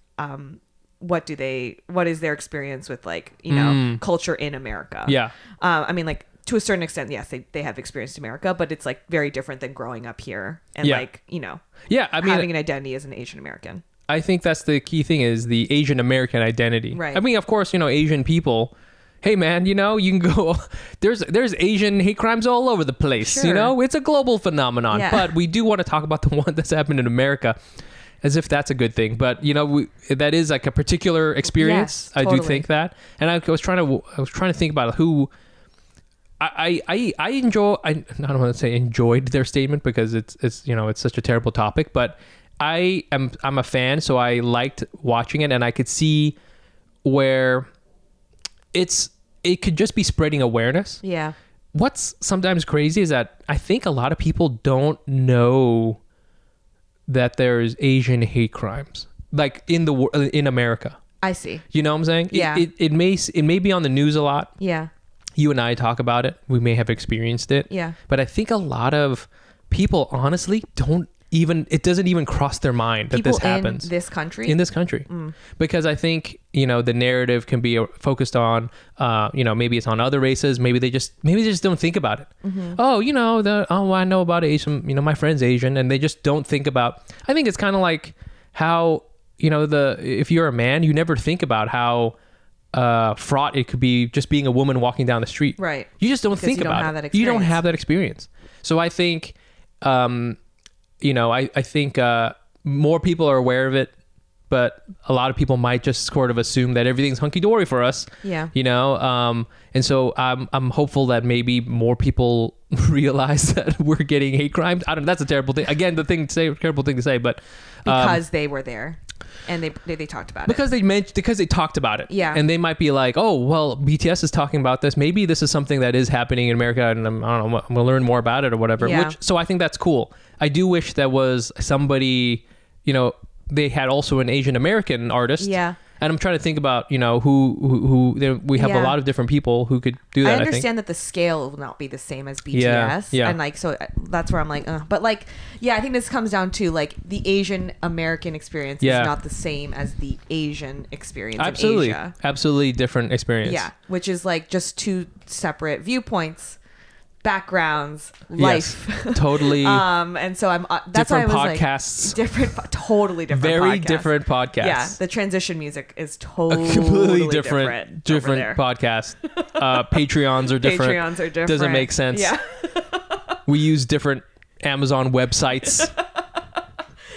what is their experience with like, you know, culture in America? Yeah. I mean, like to a certain extent, yes, they have experienced America, but it's like very different than growing up here and like, you know, I mean, having an identity as an Asian American. I think that's the key thing is the Asian American identity. Right. I mean, of course, you know, Asian people, hey man, you know, you can go, there's Asian hate crimes all over the place, Sure. you know, it's a global phenomenon, but we do want to talk about the one that's happened in America as if that's a good thing. But, you know, that is like a particular experience. Yes, I totally. do think that. And I was trying to think about who I enjoy, I don't want to say enjoyed their statement because it's, you know, it's such a terrible topic, but I'm a fan. So I liked watching it and I could see where it could just be spreading awareness. Yeah. What's sometimes crazy is that I think a lot of people don't know that there's Asian hate crimes like in America. I see. You know what I'm saying? Yeah. It may be on the news a lot. Yeah. You and I talk about it. We may have experienced it. Yeah. But I think a lot of people honestly it doesn't even cross their mind that People this happens in this country. in this country. Because I think, you know, the narrative can be focused on, you know, maybe it's on other races. Maybe they just don't think about it. Oh, you know, I know about Asian, you know, my friend's Asian, and they just don't think about, I think it's kind of like how, you know, if you're a man, you never think about how fraught it could be just being a woman walking down the street. Right. You just don't Because think you don't about have it. that You don't experience. have that experience. So I think, you know, I think more people are aware of it, but a lot of people might just sort of assume that everything's hunky-dory for us. Yeah. You know, and so I'm hopeful that maybe more people realize that we're getting hate crimes. I don't know. That's a terrible thing. Again, terrible thing to say, but Because they were there and they talked about it. because they talked about it. Yeah. And they might be like, oh, well, BTS is talking about this. Maybe this is something that is happening in America, and I don't know, I'm going to learn more about it or whatever. Yeah. So I think that's cool. I do wish that was somebody, you know, they had also an Asian American artist. Yeah. And I'm trying to think about, you know, who we have a Yeah. lot of different people who could do that. I I think. understand that the scale will not be the same as BTS. Yeah. And like, so that's where I'm like, but like, yeah, I think this comes down to like the Asian American experience Yeah. is not the same as the Asian experience Absolutely. in Asia. Absolutely different experience. Yeah. Which is like just two separate viewpoints, backgrounds, life. Yes. Totally. And so that's why I different was podcasts. like, totally different Very podcasts. different podcasts. Yeah. The transition music is totally A completely different different podcast. Patreons are different. Patreons are different. Doesn't make sense. Yeah. We use different Amazon websites.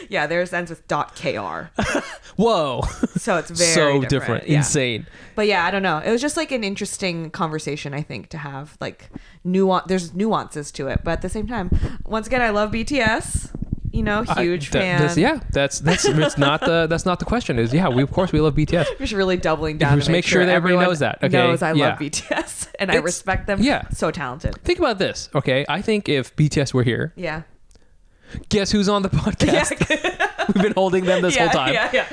Yeah, theirs ends with .kr. Whoa. So it's very So different. Yeah. Insane. But yeah, I don't know. It was just like an interesting conversation, I think, to have like there's nuances to it. But at the same time, once again, I love BTS. You know, huge fan. That's it's not that's not the question. Is of course we love BTS. Just really doubling down Just to make sure that everyone knows that. Okay. knows I Yeah. love BTS and I It's- respect them. yeah. So talented. Think about this, okay? I think if BTS were here, Yeah. guess who's on the podcast? We've been holding them this whole time. Yeah.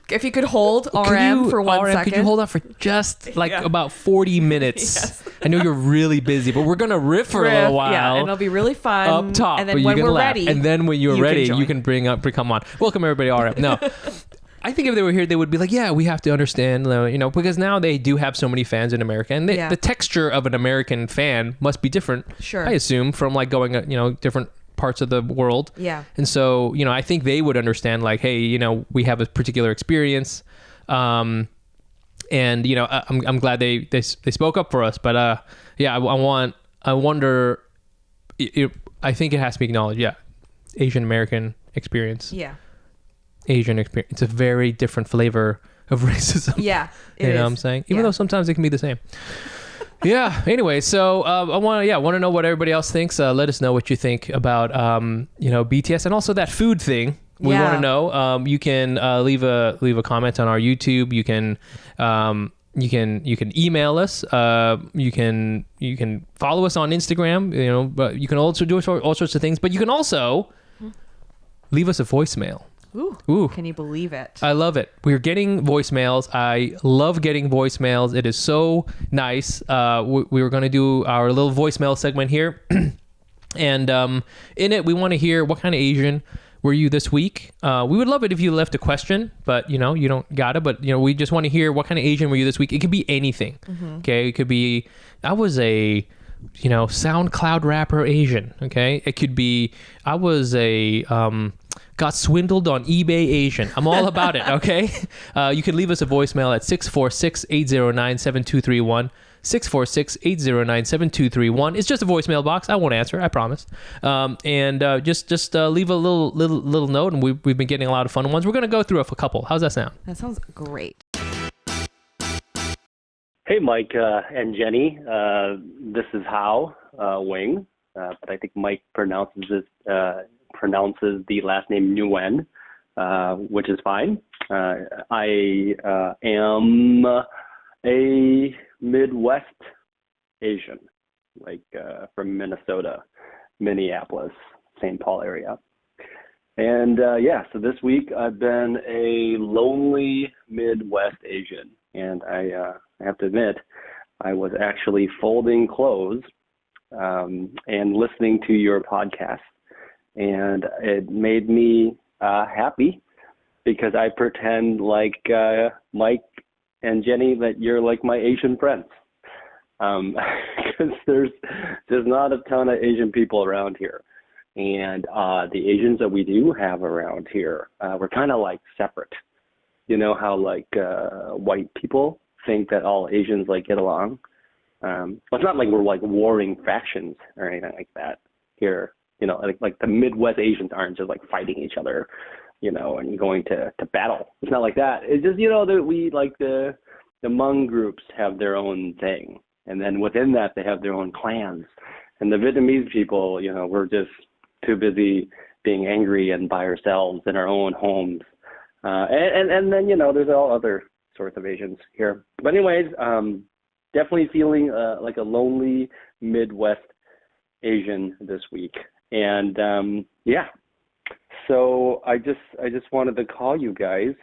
If you could hold Could RM you- for 1 second. Could you hold on for just like Yeah. about 40 minutes? Yes. I know you're really busy, but we're gonna riff for a little while. Yeah, and it'll be really fun. Up top, and but then you when can we're laugh. ready, And then when you're ready, join. you can come on. Welcome everybody, RM. No. I think if they were here, they would be like, yeah, we have to understand, you know, because now they do have so many fans in America, and Yeah. the texture of an American fan must be different. Sure. I assume from like going, you know, different parts of the world. Yeah. And so, you know, I think they would understand like, hey, you know, we have a particular experience. And you know, I'm glad they spoke up for us, but yeah, I wonder. I think it has to be acknowledged. Yeah, Asian American experience. Yeah. Asian experience. It's a very different flavor of racism. Yeah. You know what I'm saying? Even though sometimes it can be the same. Yeah. Anyway, so I want to know what everybody else thinks. Let us know what you think about you know, BTS and also that food thing. We want to know. You can leave a comment on our YouTube. You can email us. You can follow us on Instagram. You know, but you can also do all sorts of things. But you can also leave us a voicemail. Ooh. Can you believe it? I love it. We're getting voicemails. I love getting voicemails. It is so nice. We were going to do our little voicemail segment here. And in it, we want to hear what kind of Asian were you this week. We would love it if you left a question, but you don't gotta. But we just want to hear what kind of Asian were you this week. It could be anything. Okay, it could be I was a SoundCloud rapper Asian. Okay, it could be I was a got swindled on eBay Asian. I'm all about it. Okay, you can leave us a voicemail at 646-809-7231. 646-809-7231. It's just a voicemail box. I won't answer, I promise. And just leave a little note, and we've been getting a lot of fun ones. We're going to go through a couple. How's that sound? That sounds great. Hey, Mike and Jenny. This is Hao Wing, but I think Mike pronounces the last name Nguyen, which is fine. I am a Midwest Asian, like from Minnesota, Minneapolis, St. Paul area. And so this week I've been a lonely Midwest Asian. And I have to admit, I was actually folding clothes and listening to your podcast. And it made me happy because I pretend like Mike and Jenny that you're like my Asian friends. Because there's not a ton of Asian people around here. And the Asians that we do have around here, we're kind of like separate. You know how like white people think that all Asians like get along? It's not like we're like warring factions or anything like that here. Like the Midwest Asians aren't just like fighting each other, and going to battle. It's not like that. It's just, that we like the Hmong groups have their own thing. And then within that, they have their own clans. And the Vietnamese people, we're just too busy being angry and by ourselves in our own homes. And then, there's all other sorts of Asians here. But anyways, definitely feeling like a lonely Midwest Asian this week. And so I just wanted to call you guys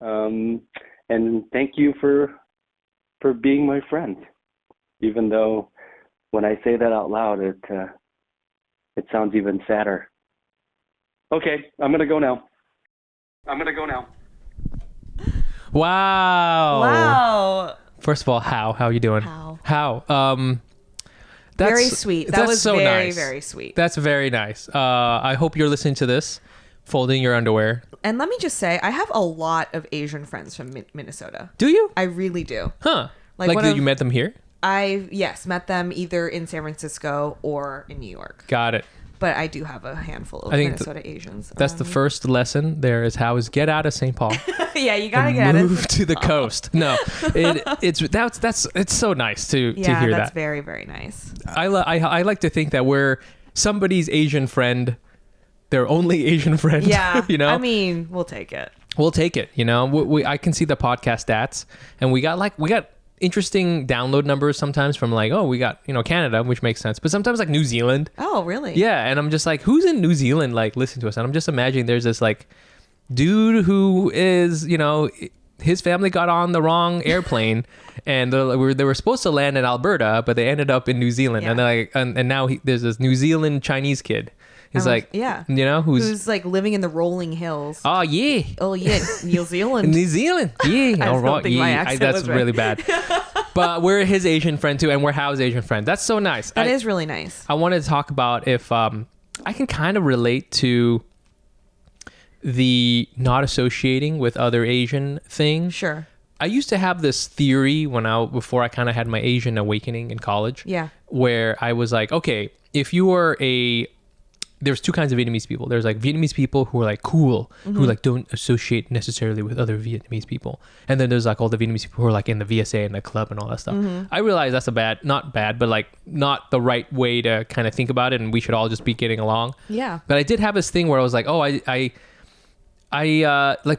and thank you for being my friend. Even though when I say that out loud, it sounds even sadder. Okay, I'm gonna go now. Wow. First of all, how are you doing? How? Very sweet. That was so very, nice. very sweet. That's very nice. I hope you're listening to this, folding your underwear. And let me just say, I have a lot of Asian friends from Minnesota. Do you? I really do. Huh. Like did you met them here? Yes, met them either in San Francisco or in New York. Got it. But I do have a handful of Minnesota Asians. That's the first lesson there is how is get out of St. Paul. Yeah, you gotta get out move to the coast. No, it's so nice to hear that. Yeah, that's very, very nice. I like to think that we're somebody's Asian friend, their only Asian friend. Yeah, I mean, we'll take it. We'll take it. I can see the podcast stats, and we got interesting download numbers sometimes from we got Canada, which makes sense, but sometimes like New Zealand. Oh, really? Yeah, and I'm just like, who's in New Zealand listening to us? And I'm just imagining there's this dude who is his family got on the wrong airplane and they were supposed to land in Alberta, but they ended up in New Zealand. Yeah. And now there's this New Zealand Chinese kid. He's who's like living in the rolling hills. Oh yeah, New Zealand. New Zealand, yeah. I don't think my accent that's was right. really bad. But we're his Asian friend too, and we're Hao's Asian friend. That's so nice. That is really nice. I wanted to talk about if I can kind of relate to the not associating with other Asian thing. Sure. I used to have this theory before I kind of had my Asian awakening in college. Yeah. Where I was like, okay, if you are there's two kinds of Vietnamese people. There's Vietnamese people who are cool, who don't associate necessarily with other Vietnamese people. And then there's all the Vietnamese people who are in the VSA and the club and all that stuff. I realize that's not bad, but not the right way to kind of think about it. And we should all just be getting along. Yeah. But I did have this thing where I was like, oh, I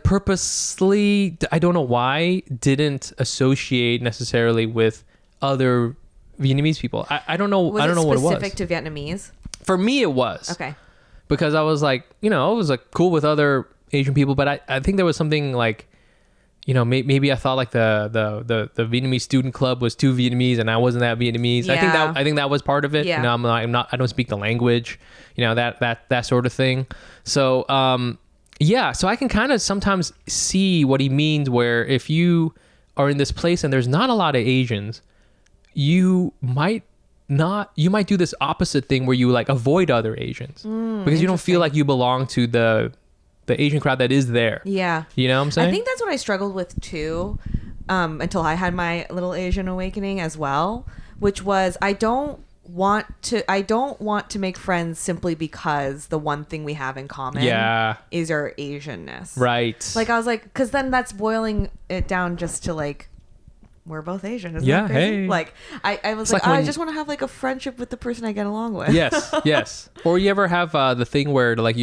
purposely, I don't know why, didn't associate necessarily with other Vietnamese people. I don't know. I don't know what it was. Specific to Vietnamese? For me, it was. Okay. Because I was I was cool with other Asian people, but I think there was something like, you know, maybe I thought like the Vietnamese student club was too Vietnamese and I wasn't that Vietnamese. Yeah. I think that was part of it. Yeah. You know, I don't speak the language, you know, that sort of thing. So, so I can kind of sometimes see what he means, where if you are in this place and there's not a lot of Asians, you might do this opposite thing where you like avoid other Asians because you don't feel like you belong to the Asian crowd that is there. Yeah. You know what I'm saying? I think that's what I struggled with too, until I had my little Asian awakening as well, which was I don't want to make friends simply because the one thing we have in common is our Asianness. Right. Like I was like, because then that's boiling it down just to like, we're both Asian. Isn't that crazy? Hey. Like I was like I when- just want to have like a friendship with the person I get along with. Yes. Or you ever have the thing where like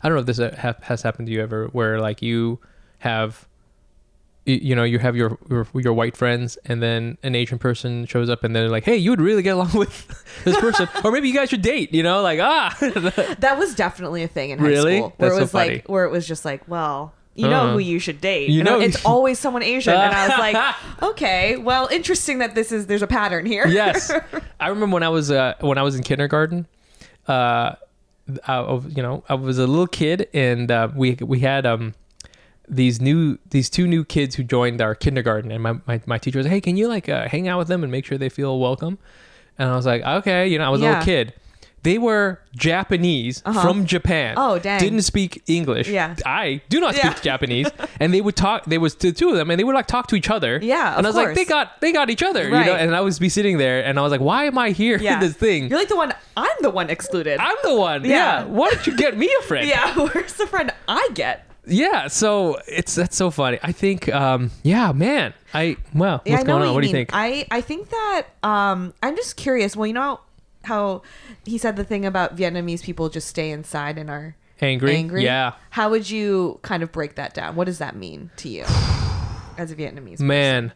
I don't know if this has happened to you ever, where like you have, you know, you have your white friends and then an Asian person shows up and they're like, hey, you would really get along with this person. Or maybe you guys should date, you know, like, That was definitely a thing in high Really? school. Where That's it was so funny. like, where it was just like, well, you know who you should date. You know- it's always someone Asian. And I was like, okay, well, interesting that there's a pattern here. Yes. I remember when I was in kindergarten, I was a little kid and we had these two new kids who joined our kindergarten, and my teacher was like, hey, can you like hang out with them and make sure they feel welcome? And I was like, okay, you know, I was a little kid. They were Japanese from Japan. Oh, dang. Didn't speak English. Yeah. I do not speak Japanese. And they would talk, there was the two of them, and they would like talk to each other. Yeah, And I of was course. like, they got each other, you Right. know? And I would be sitting there and I was like, why am I here in this thing? You're like I'm the one excluded. I'm the one. Yeah. Yeah. Why don't you get me a friend? yeah, where's the friend I get? Yeah. So that's so funny. I think, man, what's Yeah, I know going on? What do you mean. think? I think that I'm just curious. Well, you know how he said the thing about Vietnamese people just stay inside and are angry? Yeah. How would you kind of break that down? What does that mean to you as a Vietnamese person? Man.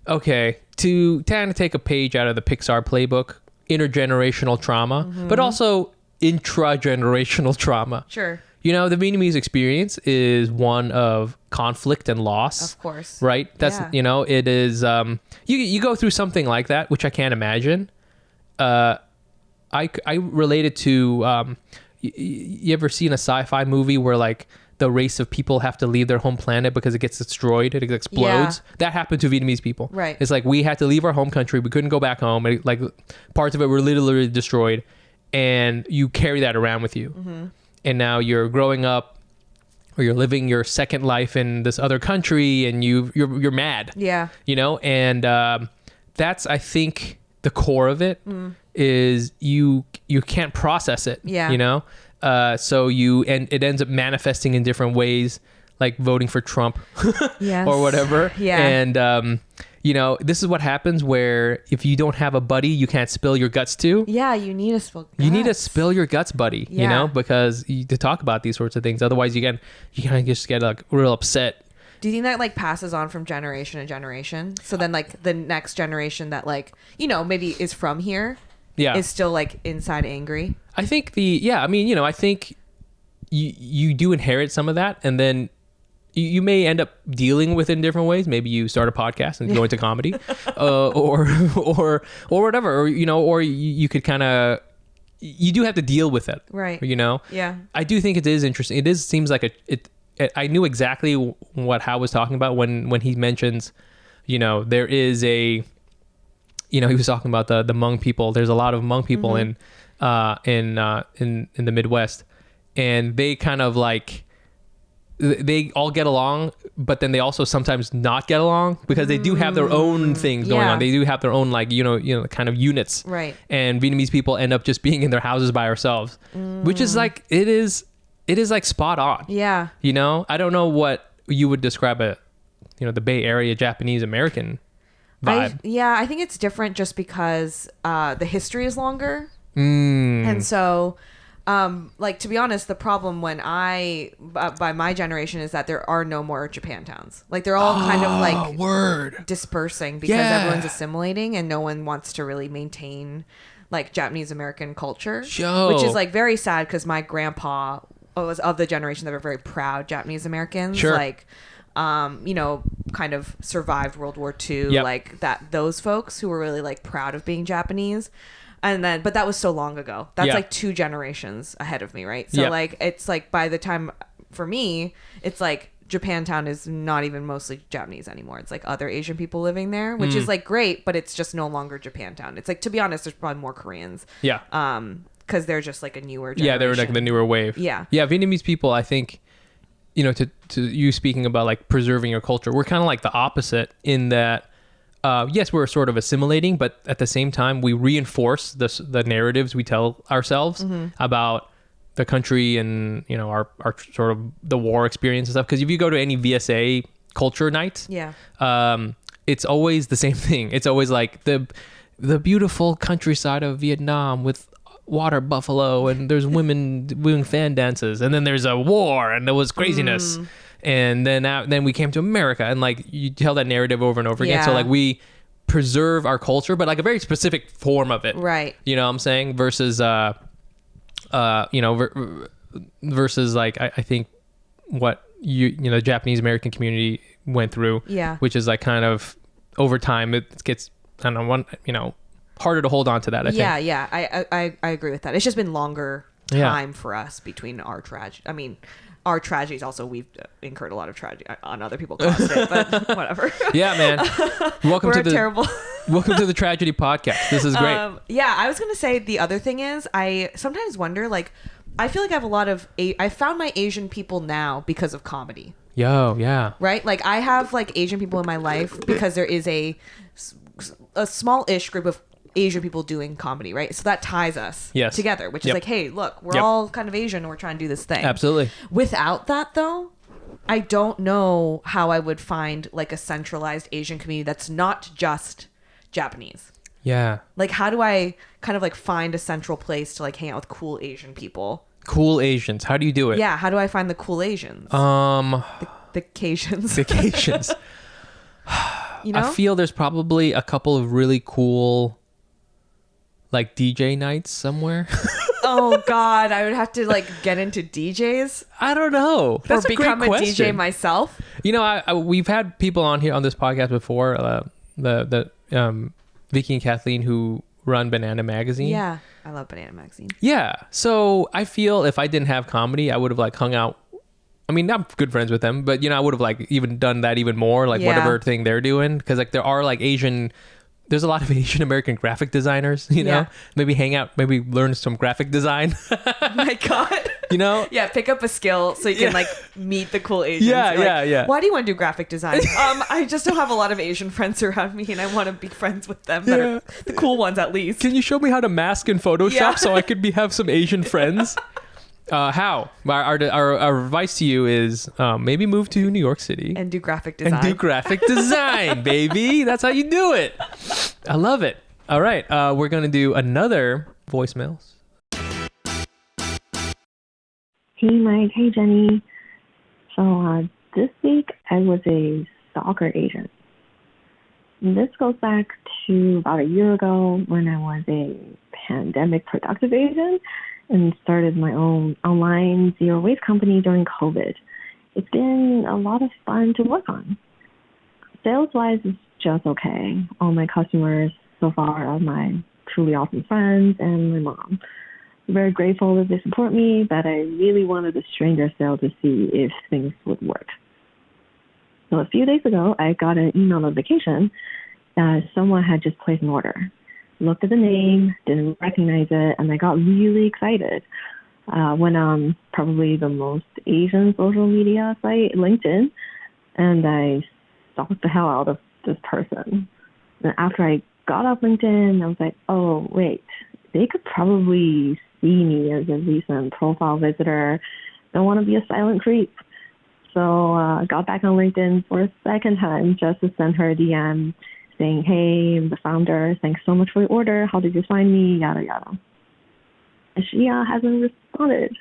Okay. To kind of take a page out of the Pixar playbook, intergenerational trauma, but also intragenerational trauma. Sure. You know, the Vietnamese experience is one of conflict and loss. Of course. Right? That's, Yeah. you know, it is, you go through something like that, which I can't imagine. I relate it to, you ever seen a sci-fi movie where like the race of people have to leave their home planet because it gets destroyed, it explodes? That happened to Vietnamese people. Right. It's like we had to leave our home country, we couldn't go back home, like parts of it were literally destroyed, and you carry that around with you. And now you're growing up, or you're living your second life in this other country, and you're mad. Yeah. You know, and that's, I think, the core of it is you can't process it. Yeah. You know, so and it ends up manifesting in different ways, like voting for Trump Yes. or whatever. Yeah. And you know, this is what happens where if you don't have a buddy you can't spill your guts to. Yeah, you need to spill. You need to guts. spill your guts, buddy. Yeah. You know, because to talk about these sorts of things, otherwise you kind of just get like real upset. Do you think that like passes on from generation to generation? So then like the next generation that like, you know, maybe is from here Yeah. is still like inside angry. I think I think you do inherit some of that, and then you may end up dealing with it in different ways. Maybe you start a podcast and go into comedy, or whatever, or you know, or you could kind of, you do have to deal with it, Right. You know. Yeah. I do think it is interesting. Seems like I knew exactly what Hal was talking about when he mentions, you know, there is a, you know, he was talking about the Hmong people. There's a lot of Hmong people in the Midwest, and they kind of like, they all get along, but then they also sometimes not get along because they do have their own things going Yeah. on. They do have their own like, you know, kind of units. Right. And Vietnamese people end up just being in their houses by ourselves, which is like, it is like spot on. Yeah. You know, I don't know what you would describe the Bay Area Japanese American vibe. I think it's different just because the history is longer. Mm. And so, like, to be honest, the problem when by my generation is that there are no more Japantowns. Like, they're all kind of like word. dispersing because Yeah. everyone's assimilating and no one wants to really maintain like Japanese American culture, Yo. which is like very sad because my grandpa was of the generation that were very proud Japanese Americans. Sure. Like, kind of survived World War II. Yep. Like those folks who were really like proud of being Japanese. And then, but that was so long ago. That's Yeah. like 2 generations ahead of me, right? So Yep. like, it's like by the time, for me, it's like Japantown is not even mostly Japanese anymore. It's like other Asian people living there, which is like great, but it's just no longer Japantown. It's like, to be honest, there's probably more Koreans. Yeah. Because they're just like a newer generation. Yeah, they were like the newer wave. Yeah. Yeah, Vietnamese people, I think, you know, to you speaking about like preserving your culture, we're kind of like the opposite in that, yes, we're sort of assimilating, but at the same time, we reinforce the narratives we tell ourselves about the country and, you know, our sort of the war experience and stuff. Because if you go to any VSA culture night, it's always the same thing. It's always like the beautiful countryside of Vietnam with water buffalo, and there's women doing fan dances, and then there's a war, and there was craziness. And then we came to America, and like you tell that narrative over and over again. So like we preserve our culture, but like a very specific form of it. Right. You know what I'm saying? Versus, versus like, I think what you know, the Japanese American community went through, which is like kind of over time, it gets, I don't know, harder to hold on to that, I think. Yeah. I agree with that. It's just been longer time for us between our tragedy. I mean, our tragedies also, we've incurred a lot of tragedy on other people caused it, but whatever. Yeah, man. Welcome to the terrible. Welcome to the Tragedy Podcast. This is great. I was gonna say the other thing is I sometimes wonder, like, I feel like I have a lot of I found my Asian people now because of comedy. Yo, yeah. Right? Like I have like Asian people in my life because there is a small-ish group of Asian people doing comedy, right? So that ties us together, which is like, hey, look, we're all kind of Asian and we're trying to do this thing. Absolutely. Without that, though, I don't know how I would find like a centralized Asian community that's not just Japanese. Yeah. Like, how do I kind of like find a central place to like hang out with cool Asian people? Cool Asians. How do you do it? Yeah. How do I find the cool Asians? The Cajuns. The Cajuns. You know? I feel there's probably a couple of really cool like DJ nights somewhere. Oh God, I would have to like get into DJs. I don't know. That's or become a great question. DJ myself. You know, we've had people on here on this podcast before. The Vicky and Kathleen who run Banana Magazine. Yeah, I love Banana Magazine. Yeah, so I feel if I didn't have comedy, I would have like hung out. I mean, I'm good friends with them, but you know, I would have like even done that even more, like whatever thing they're doing, because like there are like there's a lot of Asian American graphic designers, you know, maybe hang out, maybe learn some graphic design. Oh my God. You know? Yeah, pick up a skill so you can like meet the cool Asians. Yeah. Why do you want to do graphic design? I just don't have a lot of Asian friends around me and I want to be friends with them that are the cool ones at least. Can you show me how to mask in Photoshop so I could have some Asian friends? How? Our advice to you is maybe move to New York City and do graphic design. Baby. That's how you do it. I love it. All right. We're going to do another voicemails. Hey, Mike. Hey, Jenny. So this week I was a stalker agent. And this goes back to about a year ago when I was a pandemic productive agent and started my own online zero waste company during COVID. It's been a lot of fun to work on. Sales-wise, it's just okay. All my customers so far are my truly awesome friends and my mom. I'm very grateful that they support me, but I really wanted a stranger sale to see if things would work. So a few days ago, I got an email notification that someone had just placed an order. Looked at the name, didn't recognize it, and I got really excited. Went on probably the most Asian social media site, LinkedIn, and I stalked the hell out of this person. And after I got off LinkedIn, I was like, oh, wait, they could probably see me as a recent profile visitor. Don't want to be a silent creep. So I got back on LinkedIn for a second time just to send her a DM saying, hey, I'm the founder. Thanks so much for your order. How did you find me? Yada, yada. And she hasn't responded.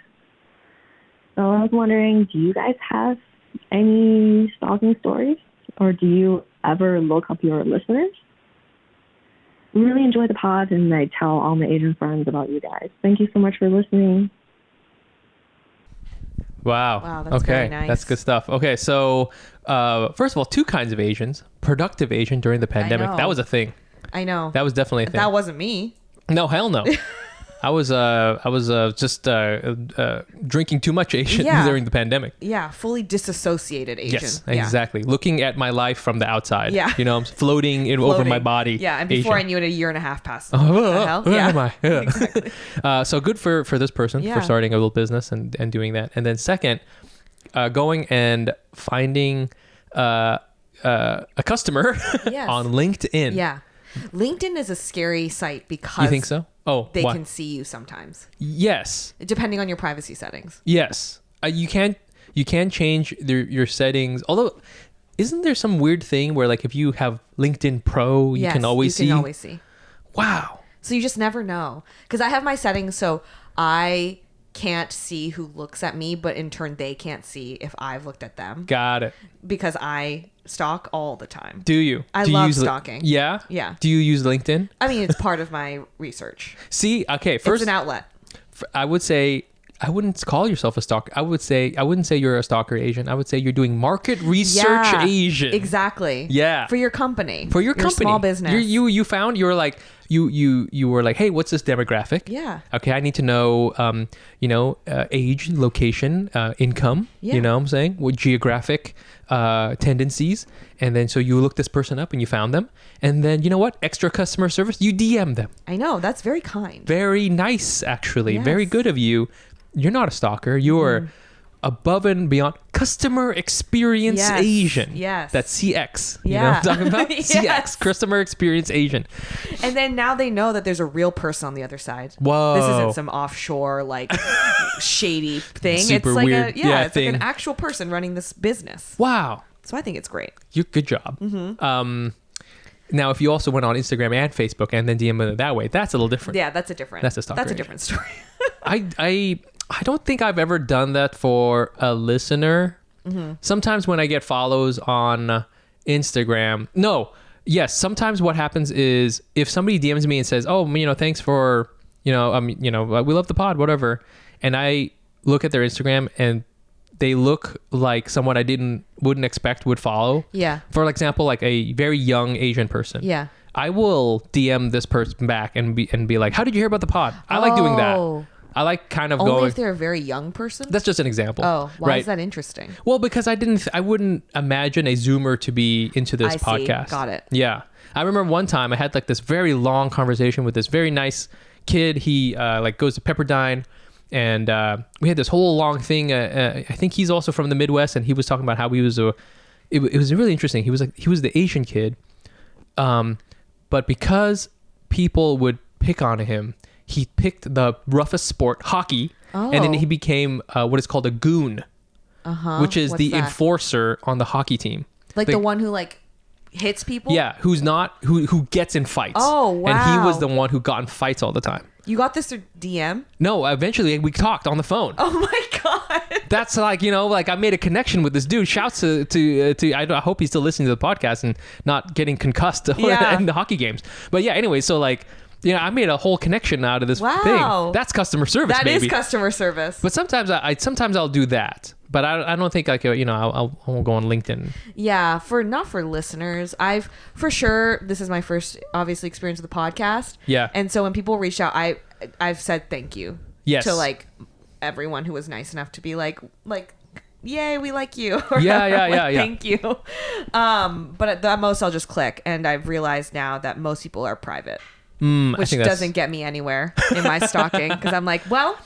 So I was wondering, do you guys have any stalking stories? Or do you ever look up your listeners? Really enjoy the pod, and I tell all my Asian friends about you guys. Thank you so much for listening. Wow. Wow, that's okay. very nice. That's good stuff. Okay, so first of all, two kinds of Asians. Productive Asian during the pandemic. know. That was a thing. I know. That was definitely a thing. That wasn't me. No, hell no. I was just drinking too much Asian Yeah. during the pandemic. Yeah, fully disassociated Asian. Yes, Yeah. exactly. Looking at my life from the outside. Yeah. You know, I'm floating over my body. Yeah, and before Asian. I knew it, a year and a half passed. Oh, What the hell? where Yeah. am I? Yeah. Exactly. So good for this person Yeah. for starting a little business and doing that. And then second, going and finding a customer Yes. on LinkedIn. Yeah. LinkedIn is a scary site because You think so? Oh, they why? can see you sometimes, Yes. depending on your privacy settings. Yes. You can change your settings. Although, isn't there some weird thing where like if you have LinkedIn Pro, you Yes, can always see? You can always see. Wow. So you just never know. Because I have my settings so I can't see who looks at me, but in turn they can't see if I've looked at them Got it. because I stalk all the time. Do you? I Do you love use stalking. Yeah? Yeah. Do you use LinkedIn? I mean, it's part of my research. See, okay, It's first an outlet. I would say I wouldn't call yourself a stalker. I wouldn't say you're a stalker Asian. I would say you're doing market research Yeah, Asian. Exactly. Yeah. For your company. For your company. small business. You found you were like you were like, hey, what's this demographic? Yeah. Okay, I need to know age, location, income. Yeah. You know what I'm saying? What geographic tendencies. And then so you looked this person up and you found them. And then you know what? Extra customer service, you DM them. I know. That's very kind. Very nice, actually. Yes. Very good of you. You're not a stalker. You're above and beyond customer experience Yes. Asian. Yes. That's CX. You know Yeah. what I'm talking about? Yes. CX, customer experience Asian. And then now they know that there's a real person on the other side. Whoa. This isn't some offshore, like, shady thing. Super it's like weird. it's thing. like an actual person running this business. Wow. So I think it's great. Good job. Now, if you also went on Instagram and Facebook and then DM it that way, that's a little different. Yeah, that's a different. That's a stalker That's a Asian. different story. I don't think I've ever done that for a listener. Sometimes when I get follows on Instagram, sometimes what happens is if somebody DMs me and says, "Oh, thanks for, we love the pod, whatever," and I look at their Instagram and they look like someone I wouldn't expect would follow. Yeah. For example, like a very young Asian person. Yeah. I will DM this person back and be like, "How did you hear about the pod?" I like doing that. Oh. I like kind of Only going. if they're a very young person? That's just an example. Oh, why right? is that interesting? Well, because I wouldn't imagine a Zoomer to be into this I see. podcast. Got it. Yeah. I remember one time I had like this very long conversation with this very nice kid. He goes to Pepperdine, and we had this whole long thing. I think he's also from the Midwest, and he was talking about how he was it was really interesting. He was the Asian kid, but because people would pick on him, he picked the roughest sport, hockey, and then Oh. he became what is called a goon, which is What's the that? enforcer on the hockey team. Like the one who like hits people? Yeah, who gets in fights. Oh, And he was wow. the one who got in fights all the time. You got this through DM? No, eventually we talked on the phone. Oh my god. That's like, I made a connection with this dude. Shouts to I hope he's still listening to the podcast and not getting concussed Yeah. in the hockey games. But yeah, anyway, so like, I made a whole connection out of this Wow. thing. That's customer service, That baby. is customer service. But sometimes I'll do that. But I don't think like, I won't go on LinkedIn. Yeah, not for listeners. This is my first obviously experience with the podcast. Yeah. And so when people reached out, I've said thank you. Yes. To like everyone who was nice enough to be like yay, we like you. Or Yeah, yeah, like, yeah, yeah. Thank you. But at the most I'll just click, and I've realized now that most people are private. I Which think that's- doesn't get me anywhere in my stalking, because I'm like, well,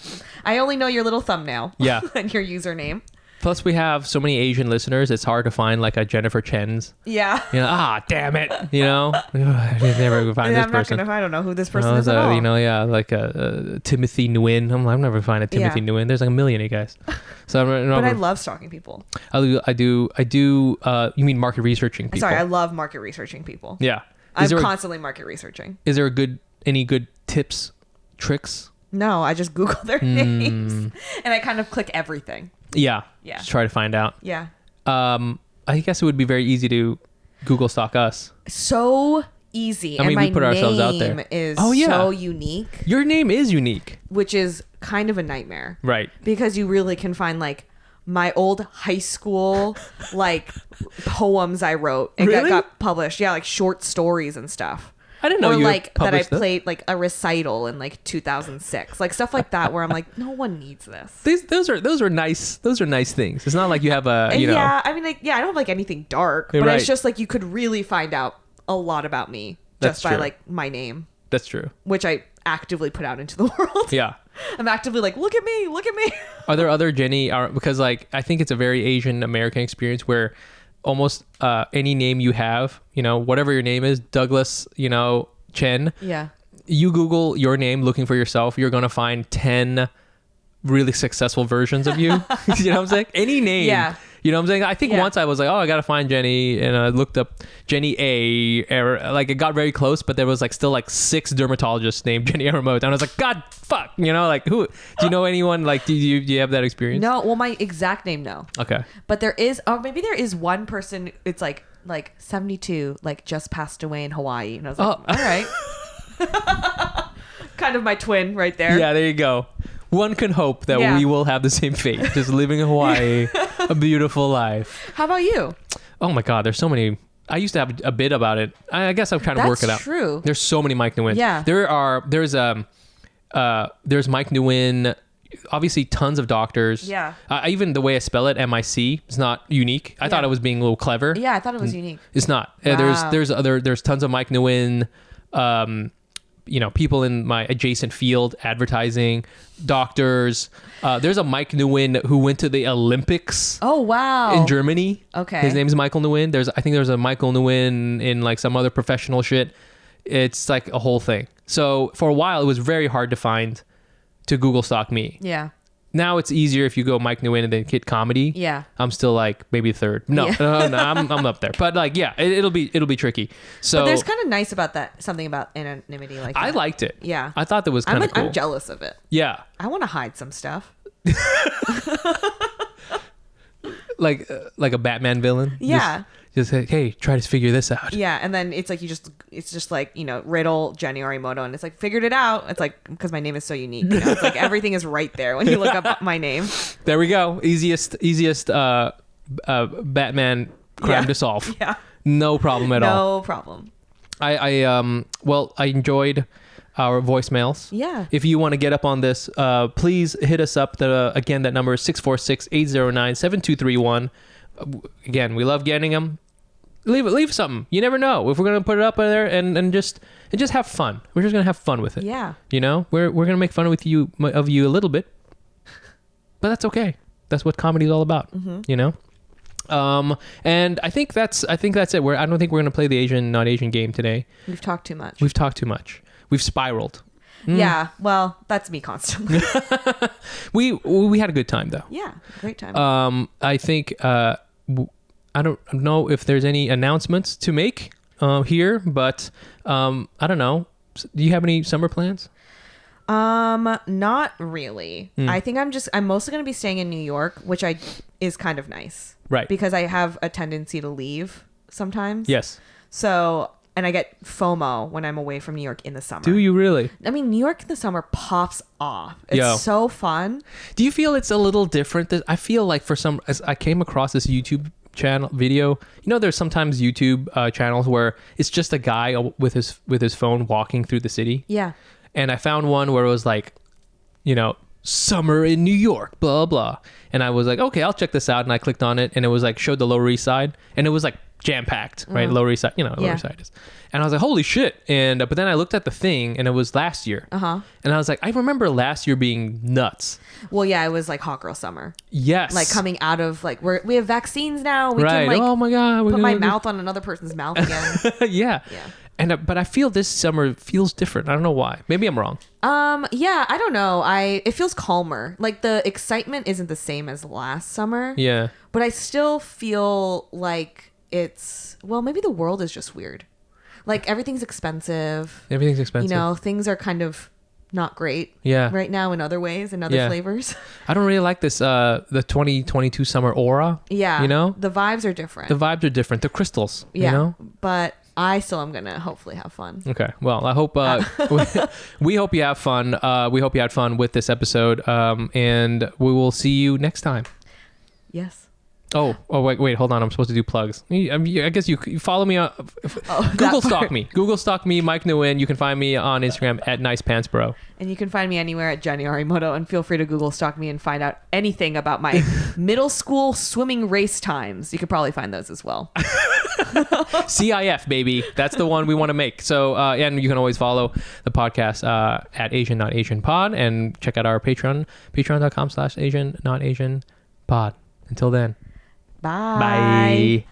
I only know your little thumbnail. Yeah. And your username. Plus, we have so many Asian listeners. It's hard to find like a Jennifer Chen's. Yeah. Damn it. I never gonna find this I'm not person. gonna. I don't know who this person is at all. Like a Timothy Nguyen. I'm never find a Timothy Yeah. Nguyen. There's like a million of you guys. So But I love stalking people. I do. You mean market researching people? Sorry, I love market researching people. Yeah. I'm constantly market researching. Is there any good tips, tricks? No, I just Google their names and I kind of click everything. Yeah. Yeah. Just try to find out. Yeah. I guess it would be very easy to Google stalk us. So easy. I mean, and we put ourselves out there. my name is Oh, yeah. so unique, Your name is unique. which is kind of a nightmare. Right. Because you really can find like my old high school like poems I wrote and Really? got published. Yeah, like short stories and stuff. I didn't know Or you like that I published that. played like a recital in like 2006, like stuff like that, where I'm like, no one needs this. Those are nice. Those are nice things. It's not like you have a Yeah, I mean, like, yeah, I don't have like anything dark, but Right. it's just like you could really find out a lot about me That's just by true. like my name, That's true. which I actively put out into the world. Yeah. I'm actively like, look at me, look at me. Are there other Jenny? Because like I think it's a very Asian American experience where almost any name you have, whatever your name is, Douglas, Chen. Yeah. You Google your name looking for yourself, you're gonna find 10 really successful versions of you. You know what I'm saying? Any name. Yeah. You know what I'm saying? I think Yeah. once I was like, oh, I gotta find Jenny, and I looked up Jenny A. Like it got very close, but there was like still like 6 dermatologists named Jenny Aramote, and I was like, God, fuck, like who? Do you know anyone? Like, do you have that experience? No, well, my exact name, no. Okay. But there is, or maybe there is one person. It's like 72, like just passed away in Hawaii, and I was like, Oh. all right. Kind of my twin right there. Yeah, there you go. One can hope that Yeah. we will have the same fate, just living in Hawaii, a beautiful life. How about you? Oh my God, there's so many. I used to have a bit about it. I guess I'm trying to work it out. That's true. There's so many Mike Nguyen. Yeah. There's Mike Nguyen. Obviously, tons of doctors. Yeah. Even the way I spell it, MIC, is not unique. I thought it was being a little clever. Yeah, I thought it was unique. It's not. Wow. There's tons of Mike Nguyen. People in my adjacent field, advertising, doctors. There's a Mike Nguyen who went to the Olympics Oh, wow. in Germany. Okay. His name is Michael Nguyen. I think there's a Michael Nguyen in like some other professional shit. It's like a whole thing. So for a while, it was very hard to find to Google stalk me. Yeah. Now it's easier if you go Mike Nguyen and then Kid Comedy. Yeah. I'm still like maybe third. No, Yeah. no, I'm up there. But like, yeah, it'll be tricky. So But there's kind of nice about that, something about anonymity like that. I liked it. Yeah. I thought that was kind of cool. I'm jealous of it. Yeah. I want to hide some stuff. Like a Batman villain. Yeah. Just say, hey, try to figure this out. Yeah, and then it's like it's just like, Riddle, Jenny Orimoto, and it's like, figured it out. It's like, because my name is so unique. It's like everything is right there when you look up my name. There we go. Easiest Batman crime to solve. Yeah. No problem at all. No problem. I enjoyed our voicemails. Yeah. If you want to get up on this, please hit us up. Again, that number is 646-809-7231. Again, we love getting them. Leave something. You never know if we're gonna put it up there and just have fun. We're just gonna have fun with it. Yeah. We're gonna make fun of you a little bit, but that's okay. That's what comedy is all about. And I think that's it. I don't think we're gonna play the Asian not Asian game today. We've talked too much. We've talked too much. We've spiraled. Yeah. Well, that's me constantly. We had a good time though. Yeah. Great time. I think I don't know if there's any announcements to make here, but I don't know. Do you have any summer plans? Not really. I think I'm mostly going to be staying in New York, which is kind of nice. Right. Because I have a tendency to leave sometimes. Yes. So, and I get FOMO when I'm away from New York in the summer. Do you really? I mean, New York in the summer pops off. It's so fun. Do you feel it's a little different? I feel like as I came across this YouTube channel video, there's sometimes YouTube channels where it's just a guy with his phone walking through the city. Yeah. And I found one where it was like, summer in New York, blah, blah. And I was like, okay, I'll check this out. And I clicked on it and it was like, showed the Lower East Side. And it was like jam packed, right? Lower East Side, Lower East Side is. And I was like, holy shit. And, but then I looked at the thing and it was last year. Uh-huh. And I was like, I remember last year being nuts. Well, yeah, it was like hot girl summer. Yes. Like coming out of like, we have vaccines now. We right. can like oh my God. put my mouth on another person's mouth again. Yeah. Yeah. And but I feel this summer feels different. I don't know why. Maybe I'm wrong. Yeah, I don't know. It feels calmer. Like the excitement isn't the same as last summer. Yeah. But I still feel like maybe the world is just weird. Like everything's expensive. Everything's expensive. Things are kind of not great. Yeah. Right now in other ways, in other flavors. I don't really like this the 2022 summer aura. Yeah. The vibes are different. The vibes are different. The crystals. Yeah. But I still am gonna hopefully have fun. Okay. Well, I hope we hope you have fun. We hope you had fun with this episode. And we will see you next time. Yes. Oh, wait, hold on. I'm supposed to do plugs. I guess you follow me on Google stalk me. Google stalk me, Mike Nguyen. You can find me on Instagram at nicepantsbro. And you can find me anywhere at Jenny Arimoto, and feel free to Google stalk me and find out anything about my middle school swimming race times. You could probably find those as well. CIF, baby. That's the one we want to make. So, and you can always follow the podcast at Asian Not Asian Pod, and check out our Patreon, patreon.com/Asian Not Asian Pod. Until then. Bye. Bye.